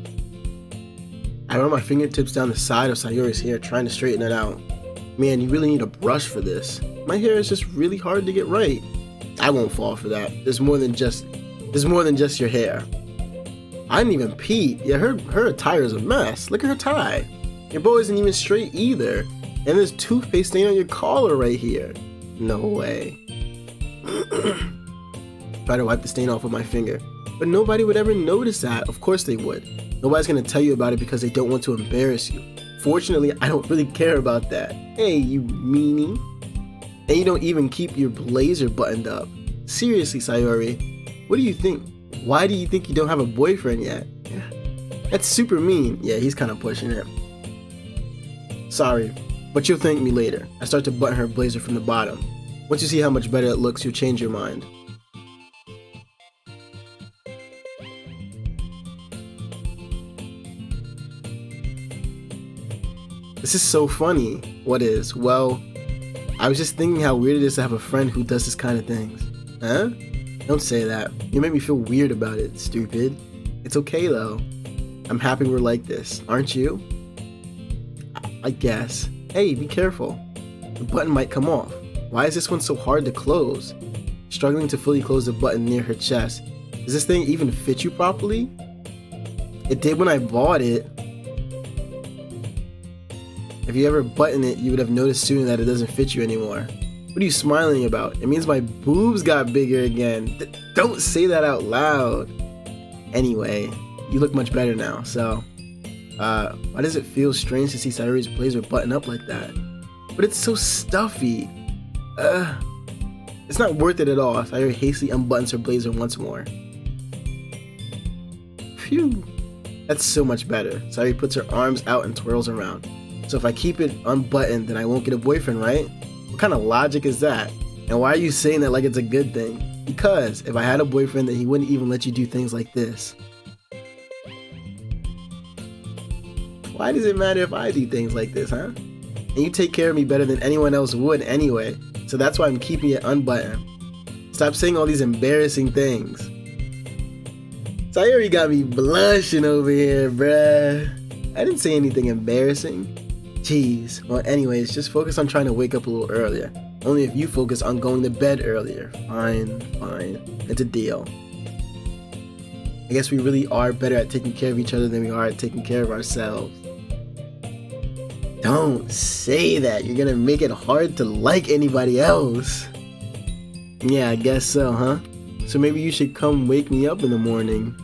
run my fingertips down the side of Sayori's hair, trying to straighten it out. Man, you really need a brush for this. My hair is just really hard to get right. I won't fall for that. There's more than just your hair. I didn't even peep. Yeah, her attire is a mess. Look at her tie. Your bow isn't even straight either. And there's toothpaste stain on your collar right here. No way. Try to wipe the stain off with my finger. But nobody would ever notice that. Of course they would. Nobody's gonna tell you about it because they don't want to embarrass you. Fortunately, I don't really care about that. Hey, you meanie. And you don't even keep your blazer buttoned up. Seriously, Sayori, what do you think? Why do you think you don't have a boyfriend yet? That's super mean. Yeah, he's kind of pushing it. Sorry, but you'll thank me later. I start to button her blazer from the bottom. Once you see how much better it looks, you'll change your mind. This is so funny. What is? Well, I was just thinking how weird it is to have a friend who does this kind of things. Huh? Don't say that. You make me feel weird about it, stupid. It's okay though. I'm happy we're like this, aren't you? I guess. Hey, be careful. The button might come off. Why is this one so hard to close? Struggling to fully close the button near her chest. Does this thing even fit you properly? It did when I bought it. If you ever button it, you would have noticed soon that it doesn't fit you anymore. What are you smiling about? It means my boobs got bigger again. Don't say that out loud. Anyway, you look much better now, so... why does it feel strange to see Sayori's blazer button up like that? But it's so stuffy. It's not worth it at all. Sayori hastily unbuttons her blazer once more. Phew. That's so much better. Sayori puts her arms out and twirls around. So if I keep it unbuttoned, then I won't get a boyfriend, right? What kind of logic is that? And why are you saying that like it's a good thing? Because if I had a boyfriend, then he wouldn't even let you do things like this. Why does it matter if I do things like this, huh? And you take care of me better than anyone else would anyway, so that's why I'm keeping it unbuttoned. Stop saying all these embarrassing things. Sayori got me blushing over here, bruh. I didn't say anything embarrassing. Jeez. Well, anyways, just focus on trying to wake up a little earlier. Only if you focus on going to bed earlier. Fine. It's a deal. I guess we really are better at taking care of each other than we are at taking care of ourselves. Don't say that. You're gonna make it hard to like anybody else. Yeah, I guess so, huh? So maybe you should come wake me up in the morning.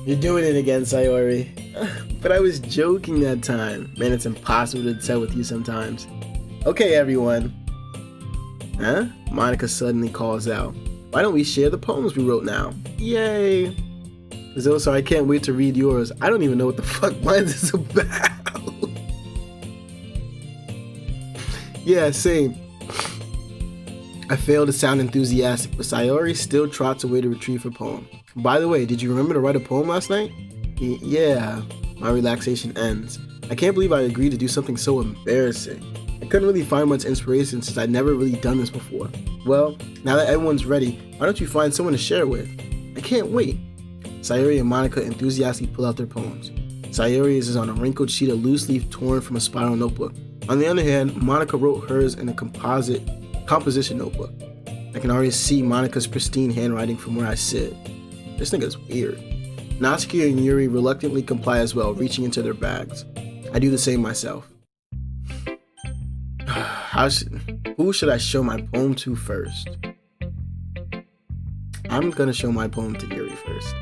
You're doing it again, Sayori. But I was joking that time. Man, it's impossible to tell with you sometimes. Okay, everyone. Huh? Monica suddenly calls out. Why don't we share the poems we wrote now? Yay! So I can't wait to read yours. I don't even know what the fuck mine is about. Yeah, same. I fail to sound enthusiastic, but Sayori still trots away to retrieve her poem. By the way, did you remember to write a poem last night? Yeah. My relaxation ends. I can't believe I agreed to do something so embarrassing. I couldn't really find much inspiration since I'd never really done this before. Well, now that everyone's ready, why don't you find someone to share with? I can't wait. Sayori and Monica enthusiastically pull out their poems. Sayori's is on a wrinkled sheet of loose leaf torn from a spiral notebook. On the other hand, Monica wrote hers in a composition notebook. I can already see Monica's pristine handwriting from where I sit. This nigga's weird. Natsuki and Yuri reluctantly comply as well, reaching into their bags. I do the same myself. Who should I show my poem to first? I'm gonna show my poem to Yuri first.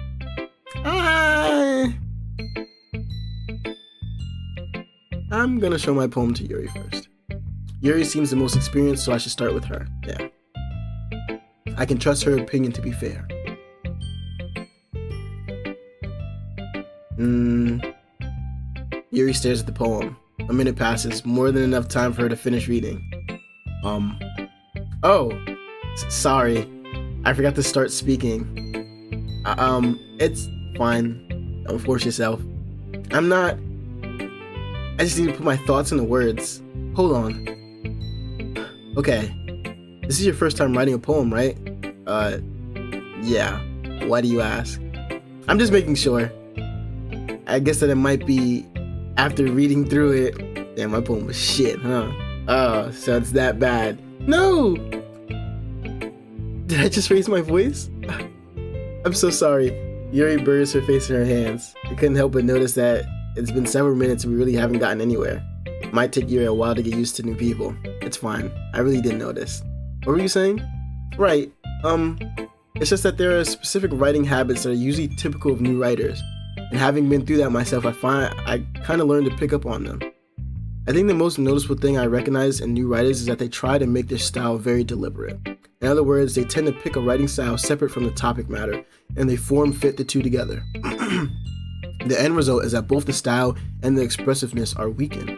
I'm gonna show my poem to Yuri first. Yuri seems the most experienced, so I should start with her. Yeah. I can trust her opinion to be fair. Yuri stares at the poem. A minute passes, more than enough time for her to finish reading. Sorry. I forgot to start speaking. It's fine. Don't force yourself. I just need to put my thoughts into words. Hold on. Okay. This is your first time writing a poem, right? Yeah. Why do you ask? I'm just making sure. I guess that it might be after reading through it. Damn, my poem was shit, huh? Oh, so it's that bad. No! Did I just raise my voice? I'm so sorry. Yuri buries her face in her hands. I couldn't help but notice that it's been several minutes and we really haven't gotten anywhere. It might take Yuri a while to get used to new people. It's fine. I really didn't notice. What were you saying? Right. It's just that there are specific writing habits that are usually typical of new writers. And having been through that myself, I kind of learned to pick up on them. I think the most noticeable thing I recognize in new writers is that they try to make their style very deliberate. In other words, they tend to pick a writing style separate from the topic matter, and they fit the two together. The end result is that both the style and the expressiveness are weakened.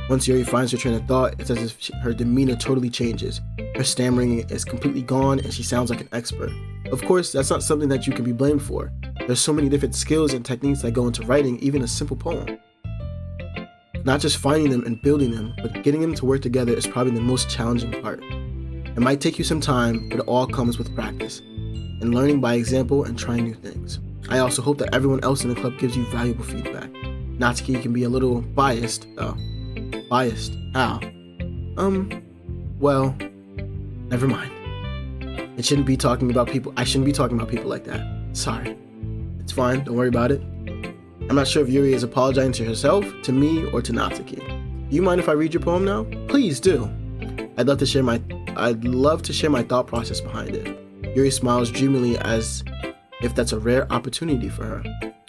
Once Yuri finds her train of thought, it's as if her demeanor totally changes. Her stammering is completely gone and she sounds like an expert. Of course, that's not something that you can be blamed for. There's so many different skills and techniques that go into writing even a simple poem. Not just finding them and building them, but getting them to work together is probably the most challenging part. It might take you some time, but it all comes with practice and learning by example and trying new things. I also hope that everyone else in the club gives you valuable feedback. Natsuki can be a little biased. Biased? How? Well, never mind. I shouldn't be talking about people like that. Sorry. It's fine, don't worry about it. I'm not sure if Yuri is apologizing to herself, to me, or to Natsuki. Do you mind if I read your poem now? Please do. I'd love to share my thought process behind it. Yuri smiles dreamily as if that's a rare opportunity for her,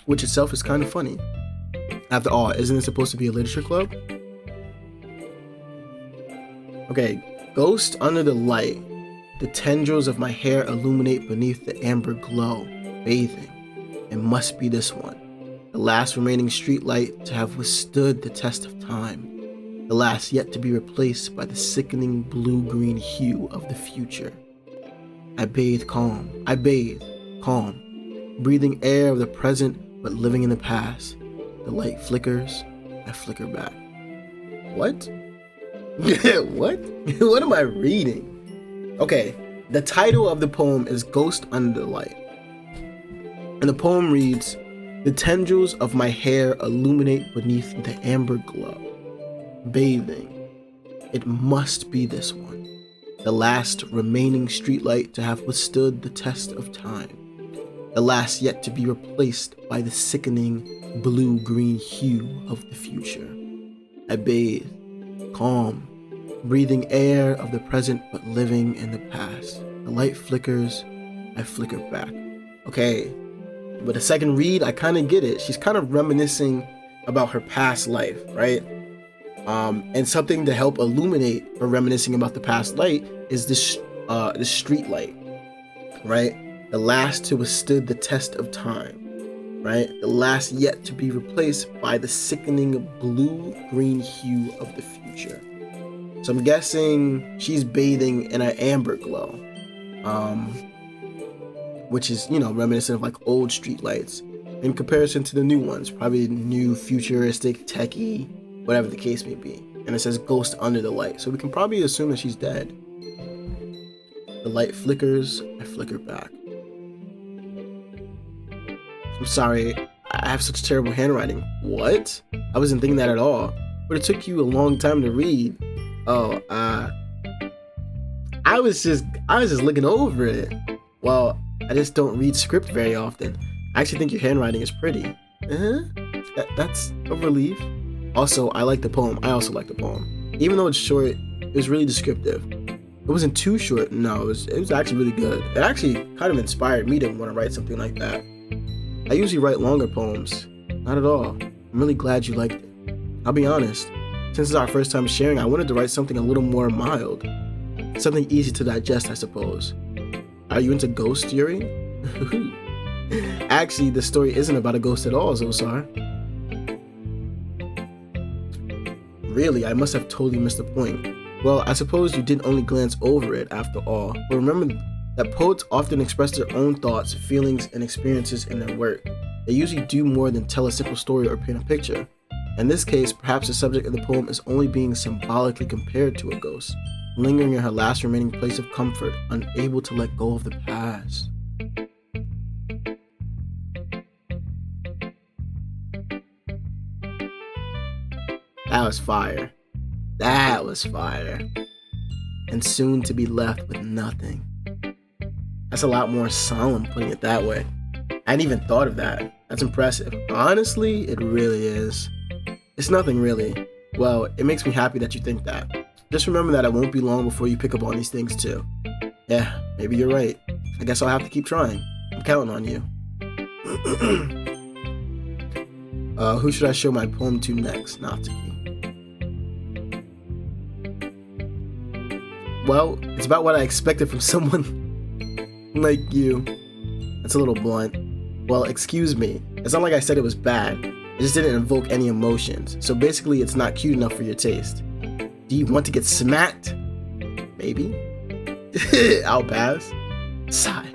which itself is kind of funny. After all, isn't it supposed to be a literature club? Okay, ghost under the light. The tendrils of my hair illuminate beneath the amber glow, bathing. It must be this one. The last remaining streetlight to have withstood the test of time. The last yet to be replaced by the sickening blue-green hue of the future. I bathe calm, breathing air of the present but living in the past. The light flickers, I flicker back. What? What? What am I reading? Okay, the title of the poem is Ghost Under the Light. And the poem reads, the tendrils of my hair illuminate beneath the amber glow. Bathing. It must be this one. The last remaining streetlight to have withstood the test of time. The last yet to be replaced by the sickening blue-green hue of the future. I bathe, calm, breathing air of the present but living in the past. The light flickers, I flicker back. Okay, but the second read, I kind of get it. She's kind of reminiscing about her past life, right? And something to help illuminate her reminiscing about the past light is the street light, right? The last to withstood the test of time, right? The last yet to be replaced by the sickening blue-green hue of the future. So I'm guessing she's bathing in an amber glow, which is, reminiscent of like old street lights in comparison to the new ones, probably new futuristic, techie, whatever the case may be. And it says ghost under the light. So we can probably assume that she's dead. The light flickers, I flicker back. I'm sorry, I have such terrible handwriting. What? I wasn't thinking that at all. But it took you a long time to read. Oh, I was just looking over it. Well, I just don't read script very often. I actually think your handwriting is pretty. That's a relief. Also, I like the poem. I also like the poem. Even though it's short, it was really descriptive. It wasn't too short. No, it was actually really good. It actually kind of inspired me to want to write something like that. I usually write longer poems. Not at all. I'm really glad you liked it. I'll be honest. Since it's our first time sharing, I wanted to write something a little more mild. Something easy to digest, I suppose. Are you into ghosts, Yuri? Actually, the story isn't about a ghost at all, Zosar. Really, I must have totally missed the point. Well, I suppose you did only glance over it after all. But remember that poets often express their own thoughts, feelings, and experiences in their work. They usually do more than tell a simple story or paint a picture. In this case, perhaps the subject of the poem is only being symbolically compared to a ghost, lingering in her last remaining place of comfort, unable to let go of the past. That was fire. That was fire. And soon to be left with nothing. That's a lot more solemn, putting it that way. I hadn't even thought of that. That's impressive. Honestly, it really is. It's nothing really. Well, it makes me happy that you think that. Just remember that it won't be long before you pick up on these things too. Yeah, maybe you're right. I guess I'll have to keep trying. I'm counting on you. Who should I show my poem to next, Natsuki? Well, it's about what I expected from someone like you. That's a little blunt. Well, excuse me. It's not like I said it was bad. It just didn't invoke any emotions. So basically, it's not cute enough for your taste. Do you want to get smacked? Maybe. I'll pass. Sigh.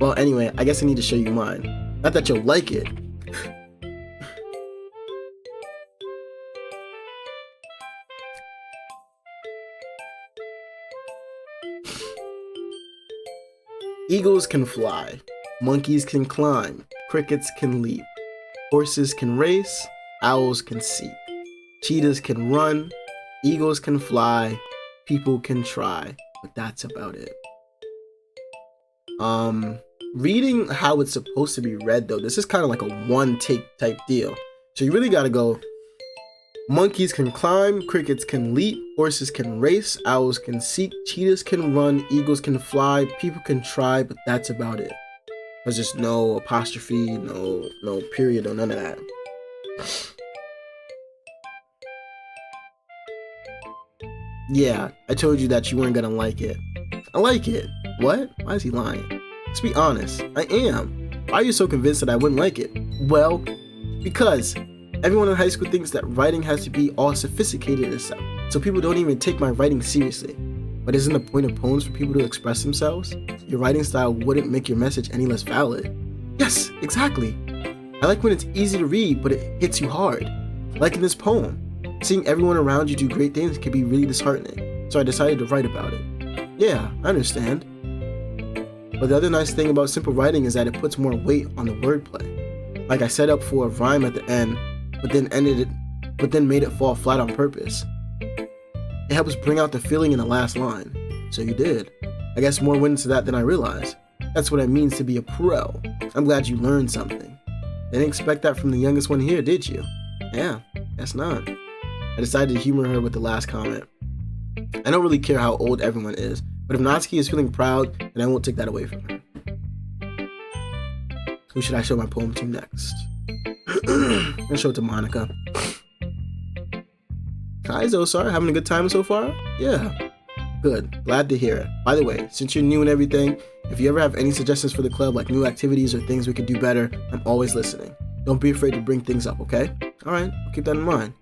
Well, anyway, I guess I need to show you mine. Not that you'll like it. Eagles can fly, monkeys can climb, crickets can leap, horses can race, owls can seek, cheetahs can run, eagles can fly, people can try, but that's about it. Reading how it's supposed to be read though, this is kind of like a one take type deal. So you really gotta go, monkeys can climb, crickets can leap, horses can race, owls can seek, cheetahs can run, eagles can fly, people can try, but that's about it. There's just no apostrophe, no period, or none of that. Yeah, I told you that you weren't gonna like it. I like it. What? Why is he lying? Let's be honest. I am. Why are you so convinced that I wouldn't like it? Well, because everyone in high school thinks that writing has to be all sophisticated and stuff, so people don't even take my writing seriously. But isn't the point of poems for people to express themselves? Your writing style wouldn't make your message any less valid. Yes, exactly. I like when it's easy to read, but it hits you hard. Like in this poem. Seeing everyone around you do great things can be really disheartening, so I decided to write about it. Yeah, I understand. But the other nice thing about simple writing is that it puts more weight on the wordplay. Like I set up for a rhyme at the end, but then made it fall flat on purpose. It helps bring out the feeling in the last line. So you did. I guess more went into that than I realized. That's what it means to be a pro. I'm glad you learned something. Didn't expect that from the youngest one here, did you? Yeah, guess not. I decided to humor her with the last comment. I don't really care how old everyone is, but if Natsuki is feeling proud, then I won't take that away from her. Who should I show my poem to next? I'll show it to Monica. Hi Zosar, having a good time so far? Yeah. Good, glad to hear it. By the way, since you're new and everything, if you ever have any suggestions for the club, like new activities or things we could do better, I'm always listening. Don't be afraid to bring things up, okay? Alright, I'll keep that in mind.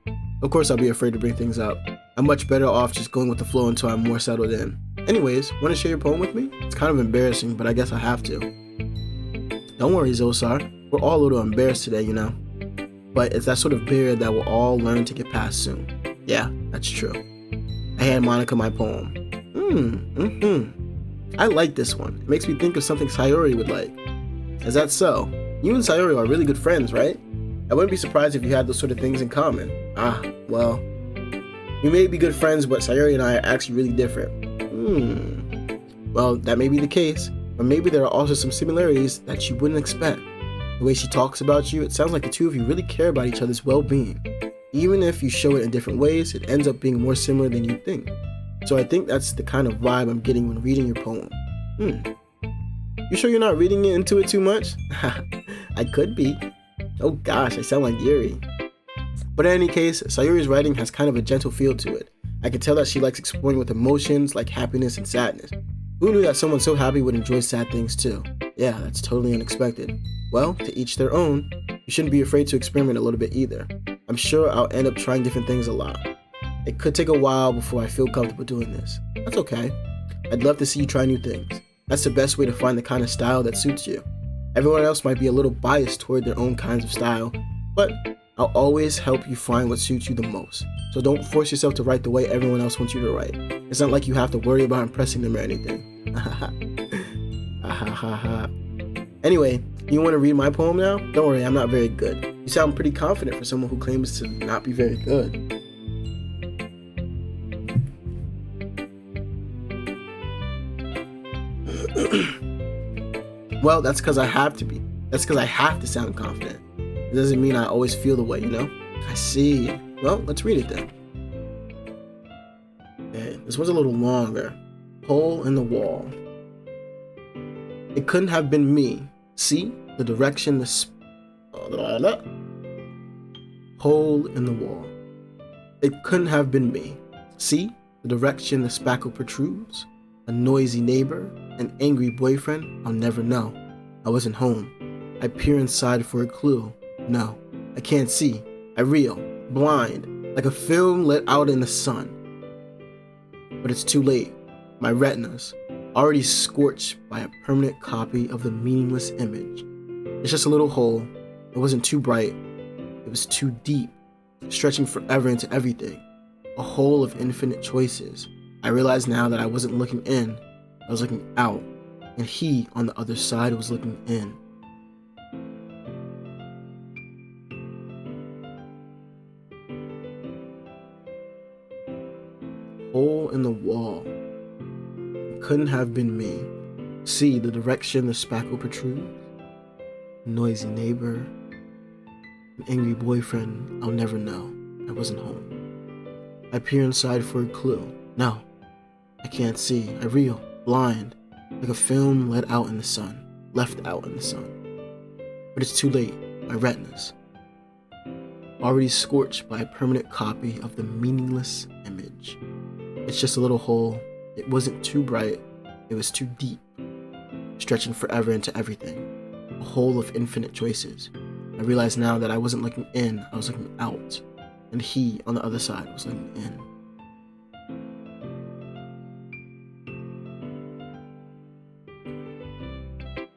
Of course I'll be afraid to bring things up. I'm much better off just going with the flow until I'm more settled in. Anyways, want to share your poem with me? It's kind of embarrassing, but I guess I have to. Don't worry, Zosar. We're all a little embarrassed today, you know? But it's that sort of barrier that we'll all learn to get past soon. Yeah, that's true. I hand Monica my poem. I like this one. It makes me think of something Sayori would like. Is that so? You and Sayori are really good friends, right? I wouldn't be surprised if you had those sort of things in common. Ah, well, we may be good friends, but Sayori and I are actually really different. Well, that may be the case, but maybe there are also some similarities that you wouldn't expect. The way she talks about you, it sounds like the two of you really care about each other's well-being. Even if you show it in different ways, it ends up being more similar than you think. So I think that's the kind of vibe I'm getting when reading your poem. You sure you're not reading into it too much? I could be. Oh gosh, I sound like Yuri. But in any case, Sayuri's writing has kind of a gentle feel to it. I can tell that she likes exploring with emotions like happiness and sadness. Who knew that someone so happy would enjoy sad things too? Yeah, that's totally unexpected. Well, to each their own. You shouldn't be afraid to experiment a little bit either. I'm sure I'll end up trying different things a lot. It could take a while before I feel comfortable doing this. That's okay. I'd love to see you try new things. That's the best way to find the kind of style that suits you. Everyone else might be a little biased toward their own kinds of style, but I'll always help you find what suits you the most. So don't force yourself to write the way everyone else wants you to write. It's not like you have to worry about impressing them or anything. Anyway, you want to read my poem now? Don't worry, I'm not very good. You sound pretty confident for someone who claims to not be very good. Well, that's because I have to be. That's because I have to sound confident. It doesn't mean I always feel the way, you know? I see. Well, let's read it then. Okay, this was a little longer. Hole in the wall. It couldn't have been me. See the direction hole in the wall. It couldn't have been me. See the direction the spackle protrudes. A noisy neighbor, an angry boyfriend, I'll never know. I wasn't home. I peer inside for a clue. No, I can't see. I reel, blind, like a film lit out in the sun. But it's too late. My retinas, already scorched by a permanent copy of the meaningless image. It's just a little hole. It wasn't too bright. It was too deep, stretching forever into everything. A hole of infinite choices. I realized now that I wasn't looking in, I was looking out, and he on the other side was looking in. Hole in the wall. It couldn't have been me. See the direction the spackle protrudes. Noisy neighbor, an angry boyfriend, I'll never know. I wasn't home. I peer inside for a clue. No, I can't see. I reel, blind, like a film left out in the sun. But it's too late. My retinas, already scorched by a permanent copy of the meaningless image. It's just a little hole. It wasn't too bright. It was too deep, stretching forever into everything. A hole of infinite choices. I realize now that I wasn't looking in, I was looking out, and he on the other side was looking in.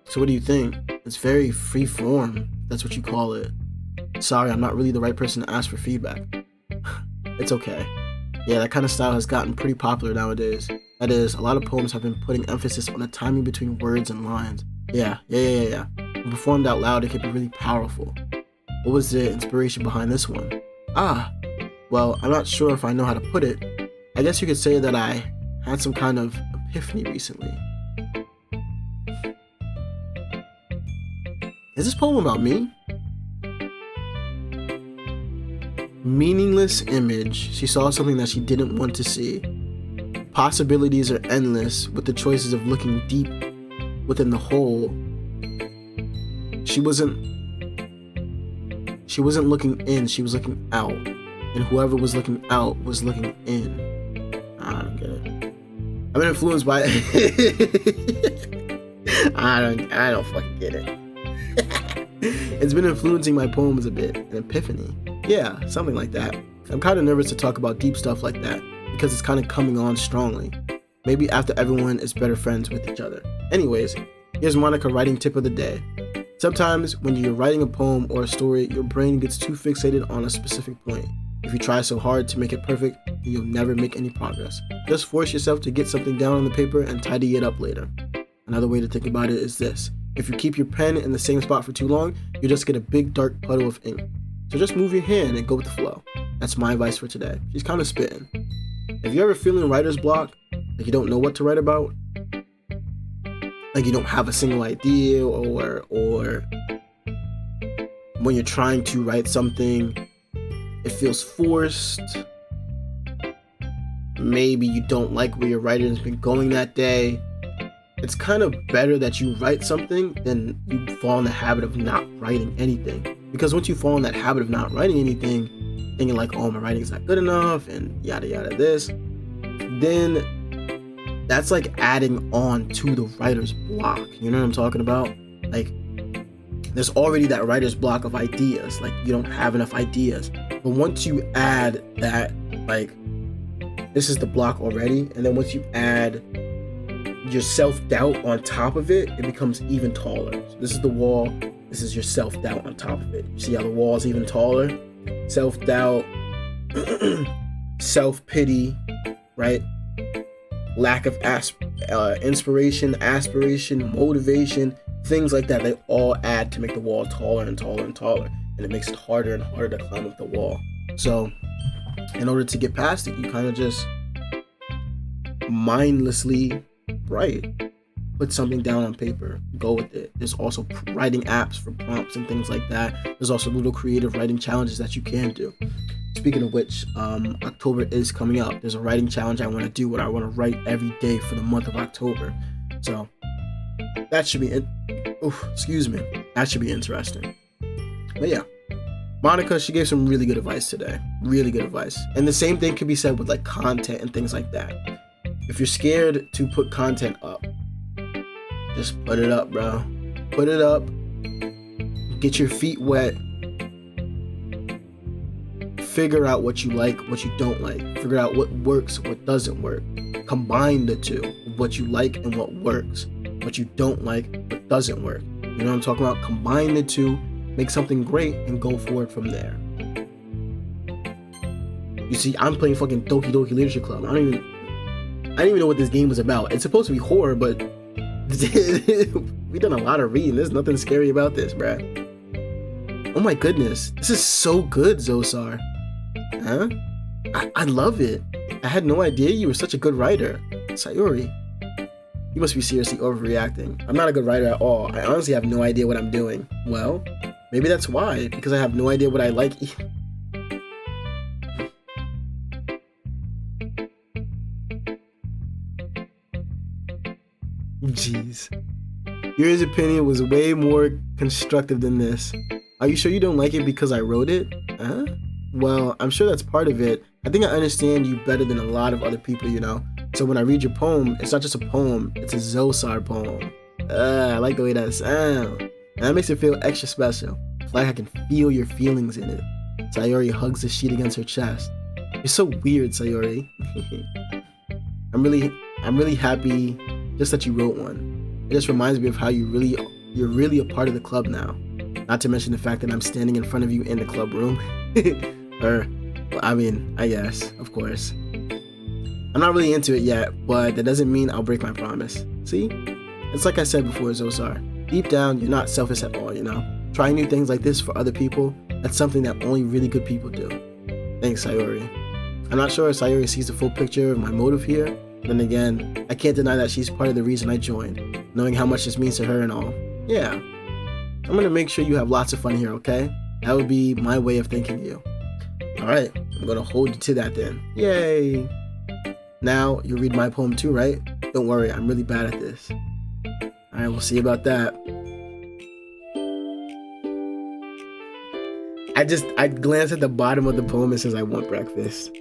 So what do you think? It's very free form, that's what you call it. Sorry, I'm not really the right person to ask for feedback. It's okay. Yeah, that kind of style has gotten pretty popular nowadays. That is, a lot of poems have been putting emphasis on the timing between words and lines. Yeah. When performed out loud, it can be really powerful. What was the inspiration behind this one? Well, I'm not sure if I know how to put it. I guess you could say that I had some kind of epiphany recently. Is this poem about me? Meaningless image. She saw something that she didn't want to see. Possibilities are endless with the choices of looking deep within the hole. She wasn't looking in, she was looking out. And whoever was looking out was looking in. I don't get it. I've been influenced by I don't fucking get it. It's been influencing my poems a bit. An epiphany. Yeah, something like that. I'm kind of nervous to talk about deep stuff like that because it's kind of coming on strongly. Maybe after everyone is better friends with each other. Anyways, here's Monica writing tip of the day. Sometimes when you're writing a poem or a story, your brain gets too fixated on a specific point. If you try so hard to make it perfect, you'll never make any progress. Just force yourself to get something down on the paper and tidy it up later. Another way to think about it is this. If you keep your pen in the same spot for too long, you'll just get a big dark puddle of ink. So just move your hand and go with the flow. That's my advice for today. She's kind of spitting. If you're ever feeling writer's block, like you don't know what to write about, like you don't have a single idea, or when you're trying to write something, it feels forced. Maybe you don't like where your writing has been going that day. It's kind of better that you write something than you fall in the habit of not writing anything. Because once you fall in that habit of not writing anything, thinking like, oh, my writing's not good enough and yada yada this, then that's like adding on to the writer's block. You know what I'm talking about? Like, there's already that writer's block of ideas. Like, you don't have enough ideas. But once you add that, like, this is the block already, and then once you add your self-doubt on top of it, it becomes even taller. So this is the wall. This is your self-doubt on top of it. You see how the wall is even taller? Self-doubt, self-pity, right? Lack of inspiration, aspiration, motivation, things like that. They all add to make the wall taller and taller and taller, and it makes it harder and harder to climb up the wall. So in order to get past it, you kind of just mindlessly write. Put something down on paper, go with it. There's also writing apps for prompts and things like that. There's also little creative writing challenges that you can do. Speaking of which, October is coming up. There's a writing challenge I want to do where I want to write every day for the month of October. So that should be that should be interesting. But yeah, Monica, she gave some really good advice today. Really good advice. And the same thing could be said with like content and things like that. If you're scared to put content up, just put it up, bro. Put it up. Get your feet wet. Figure out what you like, what you don't like. Figure out what works, what doesn't work. Combine the two. What you like and what works. What you don't like, what doesn't work. You know what I'm talking about? Combine the two, make something great, and go forward from there. You see, I'm playing fucking Doki Doki Literature Club. I don't even know what this game was about. It's supposed to be horror, but we done a lot of reading. There's nothing scary about this, bruh. Oh my goodness. This is so good, Zosar. Huh? I love it. I had no idea you were such a good writer. Sayori, you must be seriously overreacting. I'm not a good writer at all. I honestly have no idea what I'm doing. Well, maybe that's why, because I have no idea what I like. Jeez. Yuri's opinion was way more constructive than this. Are you sure you don't like it because I wrote it? Huh? Well, I'm sure that's part of it. I think I understand you better than a lot of other people, you know? So when I read your poem, it's not just a poem, it's a Zosar poem. I like the way that sounds. And that makes it feel extra special. It's like I can feel your feelings in it. Sayori hugs the sheet against her chest. You're so weird, Sayori. I'm really happy just that you wrote one. It just reminds me of how you're really a part of the club now. Not to mention the fact that I'm standing in front of you in the club room. I guess, of course. I'm not really into it yet, but that doesn't mean I'll break my promise. See? It's like I said before, Zosar. Deep down, you're not selfish at all, you know? Trying new things like this for other people, that's something that only really good people do. Thanks, Sayori. I'm not sure if Sayori sees the full picture of my motive here. Then again, I can't deny that she's part of the reason I joined, knowing how much this means to her and all. Yeah. I'm gonna make sure you have lots of fun here, okay? That would be my way of thanking you. Alright, I'm gonna hold you to that then. Yay! Now, you'll read my poem too, right? Don't worry, I'm really bad at this. Alright, we'll see about that. I glanced at the bottom of the poem and says I want breakfast.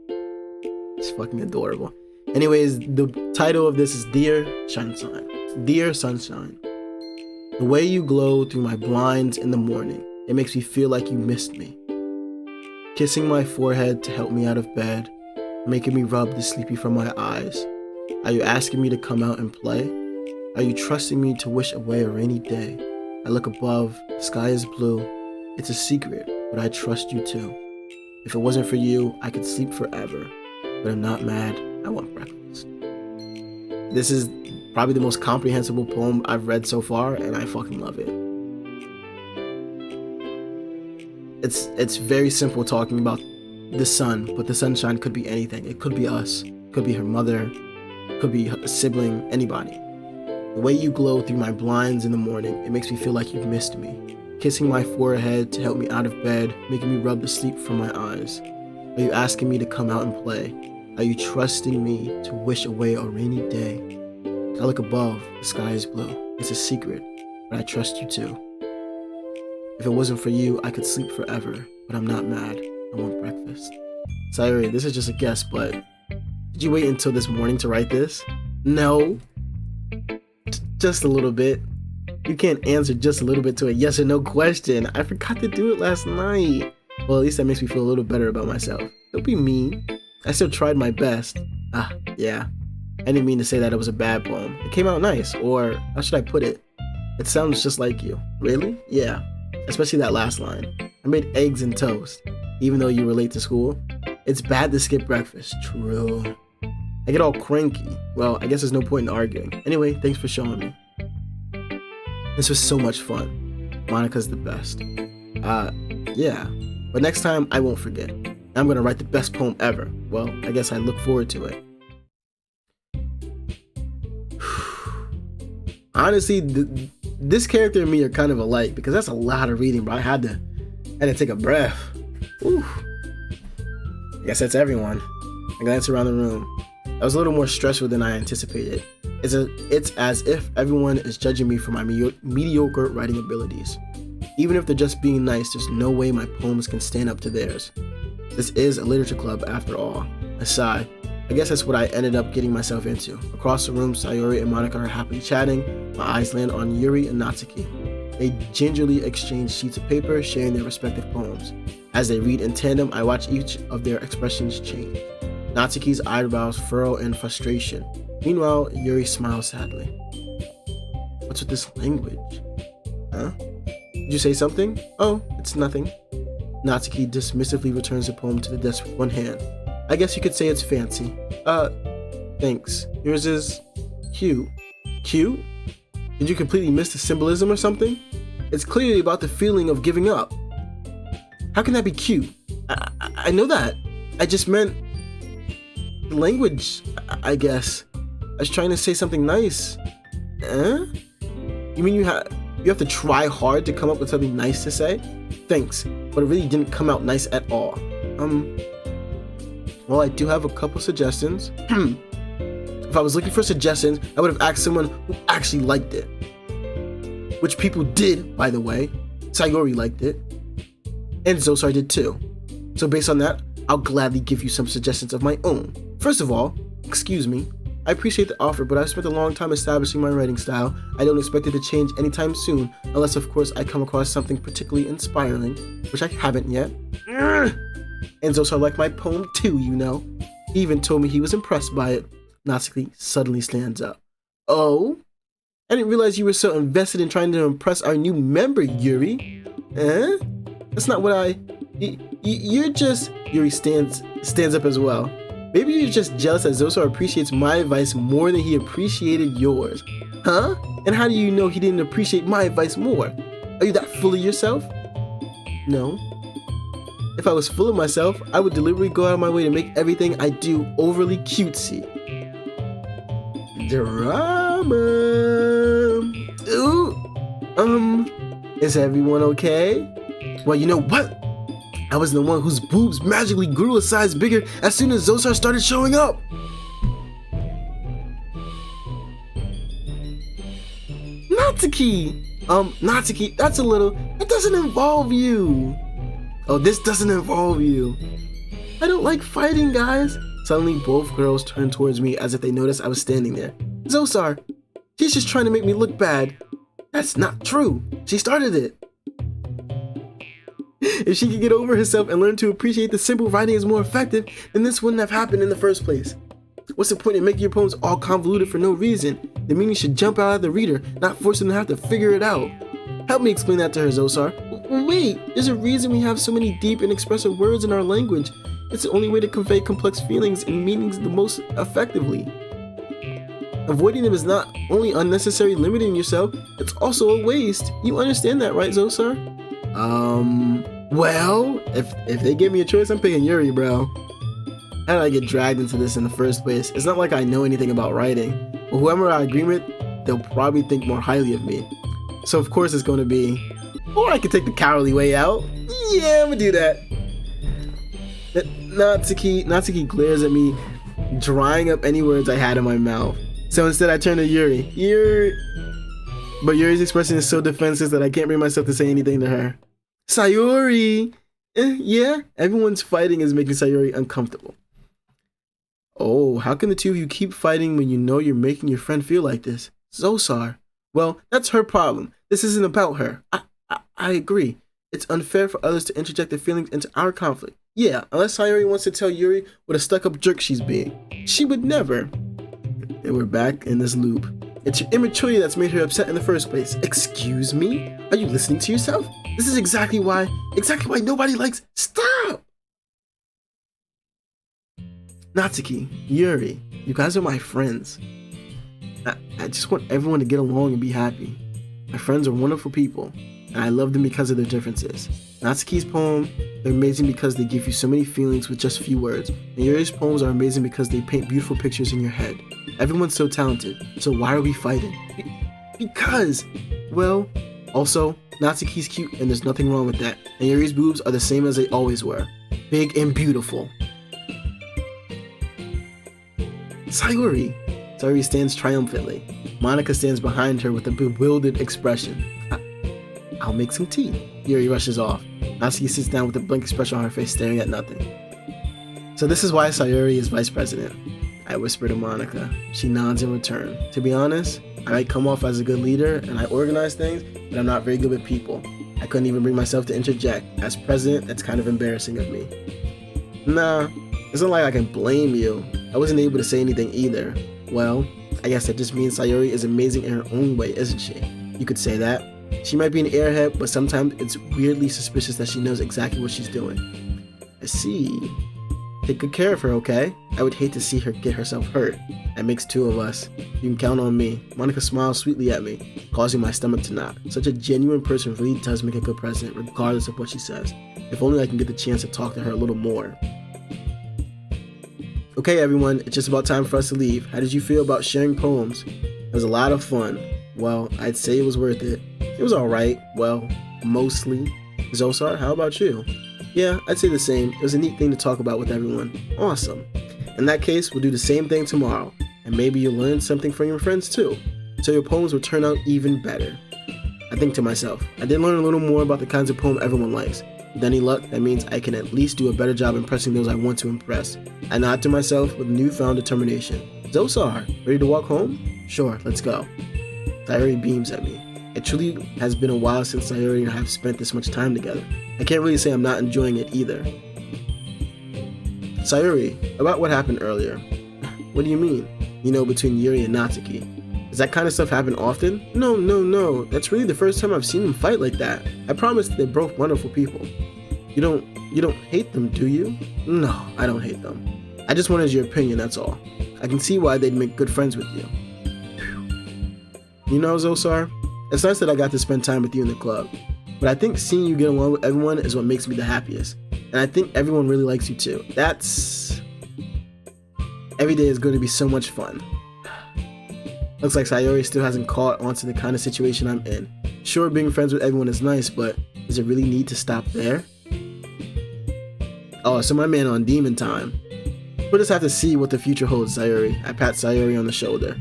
It's fucking adorable. Anyways, the title of this is Dear Sunshine. Dear Sunshine. The way you glow through my blinds in the morning, it makes me feel like you missed me. Kissing my forehead to help me out of bed, making me rub the sleepy from my eyes. Are you asking me to come out and play? Are you trusting me to wish away a rainy day? I look above, the sky is blue. It's a secret, but I trust you too. If it wasn't for you, I could sleep forever. But I'm not mad, I want breakfast. This is probably the most comprehensible poem I've read so far, and I fucking love it. It's very simple talking about the sun, but the sunshine could be anything. It could be us, it could be her mother, it could be a sibling, anybody. The way you glow through my blinds in the morning, it makes me feel like you've missed me. Kissing my forehead to help me out of bed, making me rub the sleep from my eyes. Are you asking me to come out and play? Are you trusting me to wish away a rainy day? I look above, the sky is blue. It's a secret, but I trust you too. If it wasn't for you, I could sleep forever, but I'm not mad. I want breakfast. Sayori, this is just a guess, but did you wait until this morning to write this? No. Just a little bit. You can't answer just a little bit to a yes or no question. I forgot to do it last night. Well, at least that makes me feel a little better about myself. Don't be mean. I still tried my best. Yeah. I didn't mean to say that it was a bad poem. It came out nice, or how should I put it? It sounds just like you. Really? Yeah. Especially that last line. I made eggs and toast, even though you were late to school. It's bad to skip breakfast. True. I get all cranky. Well, I guess there's no point in arguing. Anyway, thanks for showing me. This was so much fun. Monika's the best. Yeah. But next time, I won't forget. I'm gonna write the best poem ever. Well, I guess I look forward to it. Honestly, this character and me are kind of alike because that's a lot of reading, bro. I had to take a breath. Whew. I guess that's everyone. I glance around the room. I was a little more stressful than I anticipated. It's as if everyone is judging me for my mediocre writing abilities. Even if they're just being nice, there's no way my poems can stand up to theirs. This is a literature club after all. I sigh. I guess that's what I ended up getting myself into. Across the room, Sayori and Monika are happily chatting. My eyes land on Yuri and Natsuki. They gingerly exchange sheets of paper, sharing their respective poems. As they read in tandem, I watch each of their expressions change. Natsuki's eyebrows furrow in frustration. Meanwhile, Yuri smiles sadly. What's with this language? Huh? Did you say something? Oh, it's nothing. Natsuki dismissively returns the poem to the desk with one hand. I guess you could say it's fancy. Thanks. Yours is cute. Cute? Did you completely miss the symbolism or something? It's clearly about the feeling of giving up. How can that be cute? I know that. I just meant the language, I guess. I was trying to say something nice. You mean you have to try hard to come up with something nice to say? Thanks, but it really didn't come out nice at all. Well, I do have a couple suggestions. If I was looking for suggestions, I would have asked someone who actually liked it. Which people did, by the way. Sayori liked it. And Zosar did too. So based on that, I'll gladly give you some suggestions of my own. First of all, excuse me. I appreciate the offer, but I've spent a long time establishing my writing style. I don't expect it to change anytime soon, unless of course I come across something particularly inspiring, which I haven't yet. And Zosar liked my poem too, you know. He even told me he was impressed by it. Natsuki suddenly stands up. Oh? I didn't realize you were so invested in trying to impress our new member, Yuri. That's not what you're just... Yuri stands up as well. Maybe you're just jealous that Zosar appreciates my advice more than he appreciated yours. Huh? And how do you know he didn't appreciate my advice more? Are you that full of yourself? No. If I was full of myself, I would deliberately go out of my way to make everything I do overly cutesy. Drama. Ooh. Is everyone okay? Well, you know what? I was the one whose boobs magically grew a size bigger as soon as Zosar started showing up. Natsuki! Natsuki, that doesn't involve you. Oh, this doesn't involve you. I don't like fighting, guys. Suddenly, both girls turned towards me as if they noticed I was standing there. Zosar, she's just trying to make me look bad. That's not true. She started it. If she could get over herself and learn to appreciate the simple writing is more effective, then this wouldn't have happened in the first place. What's the point in making your poems all convoluted for no reason? The meaning should jump out at the reader, not force them to have to figure it out. Help me explain that to her, Zosar. Wait, there's a reason we have so many deep and expressive words in our language. It's the only way to convey complex feelings and meanings the most effectively. Avoiding them is not only unnecessary limiting yourself, it's also a waste. You understand that, right, Zosar? Well, if they give me a choice, I'm picking Yuri, bro. How did I get dragged into this in the first place? It's not like I know anything about writing. But whoever I agree with, they'll probably think more highly of me. So of course it's going to be, or I could take the cowardly way out. Yeah, I'm gonna do that. Natsuki glares at me, drying up any words I had in my mouth. So instead I turn to Yuri. But Yuri's expression is so defensive that I can't bring myself to say anything to her. Sayori! Yeah, everyone's fighting is making Sayori uncomfortable. Oh, how can the two of you keep fighting when you know you're making your friend feel like this? Zosar. Well, that's her problem. This isn't about her. I agree. It's unfair for others to interject their feelings into our conflict. Yeah, unless Sayori wants to tell Yuri what a stuck-up jerk she's being. She would never. And we're back in this loop. It's your immaturity that's made her upset in the first place. Excuse me? Are you listening to yourself? This is exactly why nobody likes. Stop! Natsuki, Yuri, you guys are my friends. I just want everyone to get along and be happy. My friends are wonderful people, and I love them because of their differences. Natsuki's poem, they're amazing because they give you so many feelings with just a few words, and Yuri's poems are amazing because they paint beautiful pictures in your head. Everyone's so talented, so why are we fighting? Because, well, also, Natsuki's cute and there's nothing wrong with that, and Yuri's boobs are the same as they always were. Big and beautiful. Sayori stands triumphantly. Monica stands behind her with a bewildered expression. I'll make some tea. Yuri rushes off. Natsuki sits down with a blank expression on her face, staring at nothing. So this is why Sayori is vice president. I whisper to Monica. She nods in return. To be honest, I might come off as a good leader and I organize things, but I'm not very good with people. I couldn't even bring myself to interject. As president, that's kind of embarrassing of me. Nah, it's not like I can blame you. I wasn't able to say anything either. Well, I guess that just means Sayori is amazing in her own way, isn't she? You could say that. She might be an airhead, but sometimes it's weirdly suspicious that she knows exactly what she's doing. I see. Take good care of her, okay? I would hate to see her get herself hurt. That makes two of us. You can count on me. Monica smiles sweetly at me, causing my stomach to knot. Such a genuine person really does make a good president, regardless of what she says. If only I can get the chance to talk to her a little more. Okay, everyone, it's just about time for us to leave. How did you feel about sharing poems? It was a lot of fun. Well, I'd say it was worth it. It was alright. Well, mostly. Zosar, how about you? Yeah, I'd say the same. It was a neat thing to talk about with everyone. Awesome. In that case, we'll do the same thing tomorrow. And maybe you'll learn something from your friends too. So your poems will turn out even better. I think to myself, I did learn a little more about the kinds of poem everyone likes. With any luck, that means I can at least do a better job impressing those I want to impress. I nod to myself with newfound determination. Zosar, ready to walk home? Sure, let's go. Sayori beams at me. It truly has been a while since Sayori and I have spent this much time together. I can't really say I'm not enjoying it either. Sayori, about what happened earlier. What do you mean? You know, between Yuri and Natsuki. Does that kind of stuff happen often? No. That's really the first time I've seen them fight like that. I promise they're both wonderful people. You don't hate them, do you? No, I don't hate them. I just wanted your opinion, that's all. I can see why they'd make good friends with you. You know, Zosar, it's nice that I got to spend time with you in the club, but I think seeing you get along with everyone is what makes me the happiest. And I think everyone really likes you too. Every day is going to be so much fun. Looks like Sayori still hasn't caught on to the kind of situation I'm in. Sure, being friends with everyone is nice, but does it really need to stop there? Oh, so my man on demon time. We'll just have to see what the future holds, Sayori. I pat Sayori on the shoulder.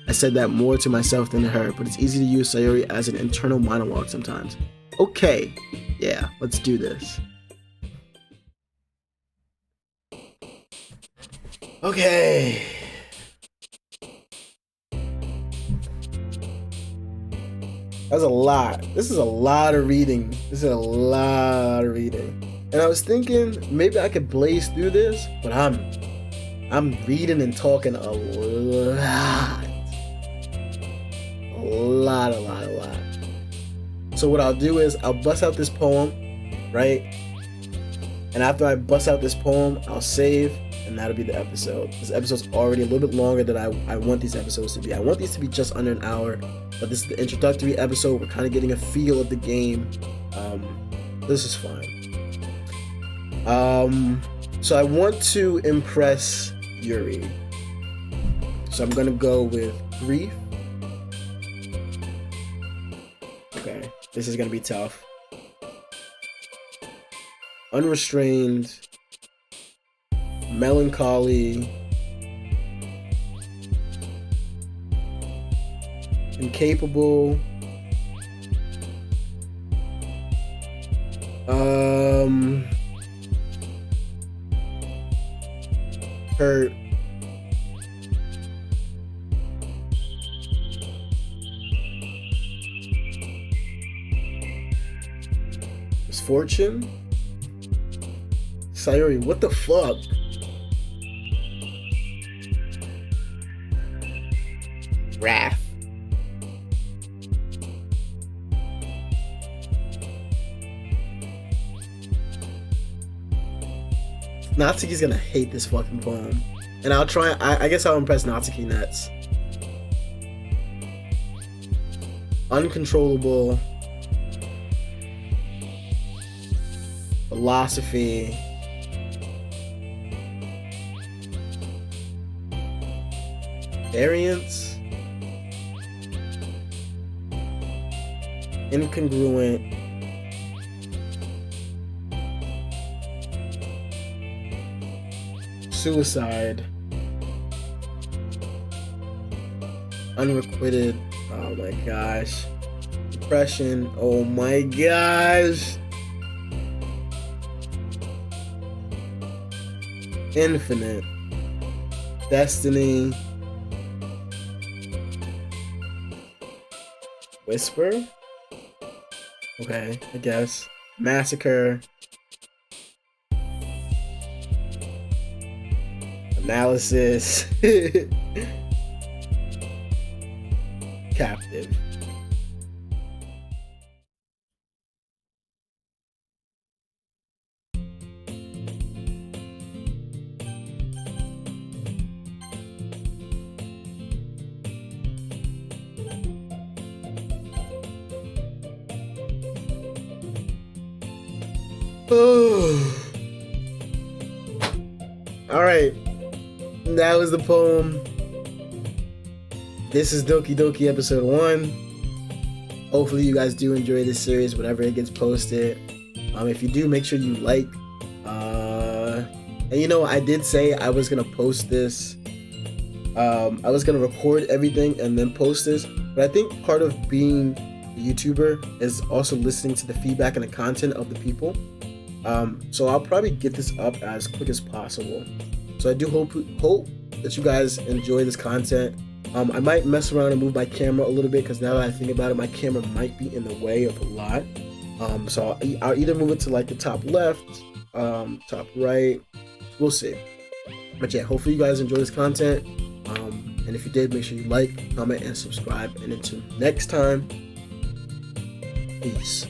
I said that more to myself than to her, but it's easy to use Sayori as an internal monologue sometimes. Okay, yeah, let's do this. Okay. That's a lot. This is a lot of reading. And I was thinking maybe I could blaze through this, but I'm reading and talking a lot. A lot. So what I'll do is I'll bust out this poem, right? And after I bust out this poem, I'll save, and that'll be the episode. This episode's already a little bit longer than I want these episodes to be. I want these to be just under an hour, but this is the introductory episode. We're kind of getting a feel of the game. This is fine. So I want to impress Yuri. So I'm gonna go with grief. Okay, this is gonna be tough. Unrestrained, melancholy, incapable, hurt, misfortune, Sayori, what the fuck? Wrath. Natsuki's gonna hate this fucking poem. And I'll try, I guess I'll impress Natsuki next. Uncontrollable. Philosophy. Variance. Incongruent. Suicide. Unrequited. Oh my gosh. Depression. Oh my gosh. Infinite. Destiny. Whisper. Okay, I guess. Massacre. Analysis. Captive. All right, that was the poem. This is Doki Doki episode 1. Hopefully you guys do enjoy this series whenever it gets posted. If you do, make sure you like. And you know, I did say I was gonna post this. I was gonna record everything and then post this, but I think part of being a YouTuber is also listening to the feedback and the content of the people. So I'll probably get this up as quick as possible. So I do hope that you guys enjoy this content. I might mess around and move my camera a little bit, because now that I think about it, my camera might be in the way of a lot. So I'll either move it to like the top left, top right. We'll see. But yeah, hopefully you guys enjoy this content. And if you did, make sure you like, comment, and subscribe. And until next time, peace.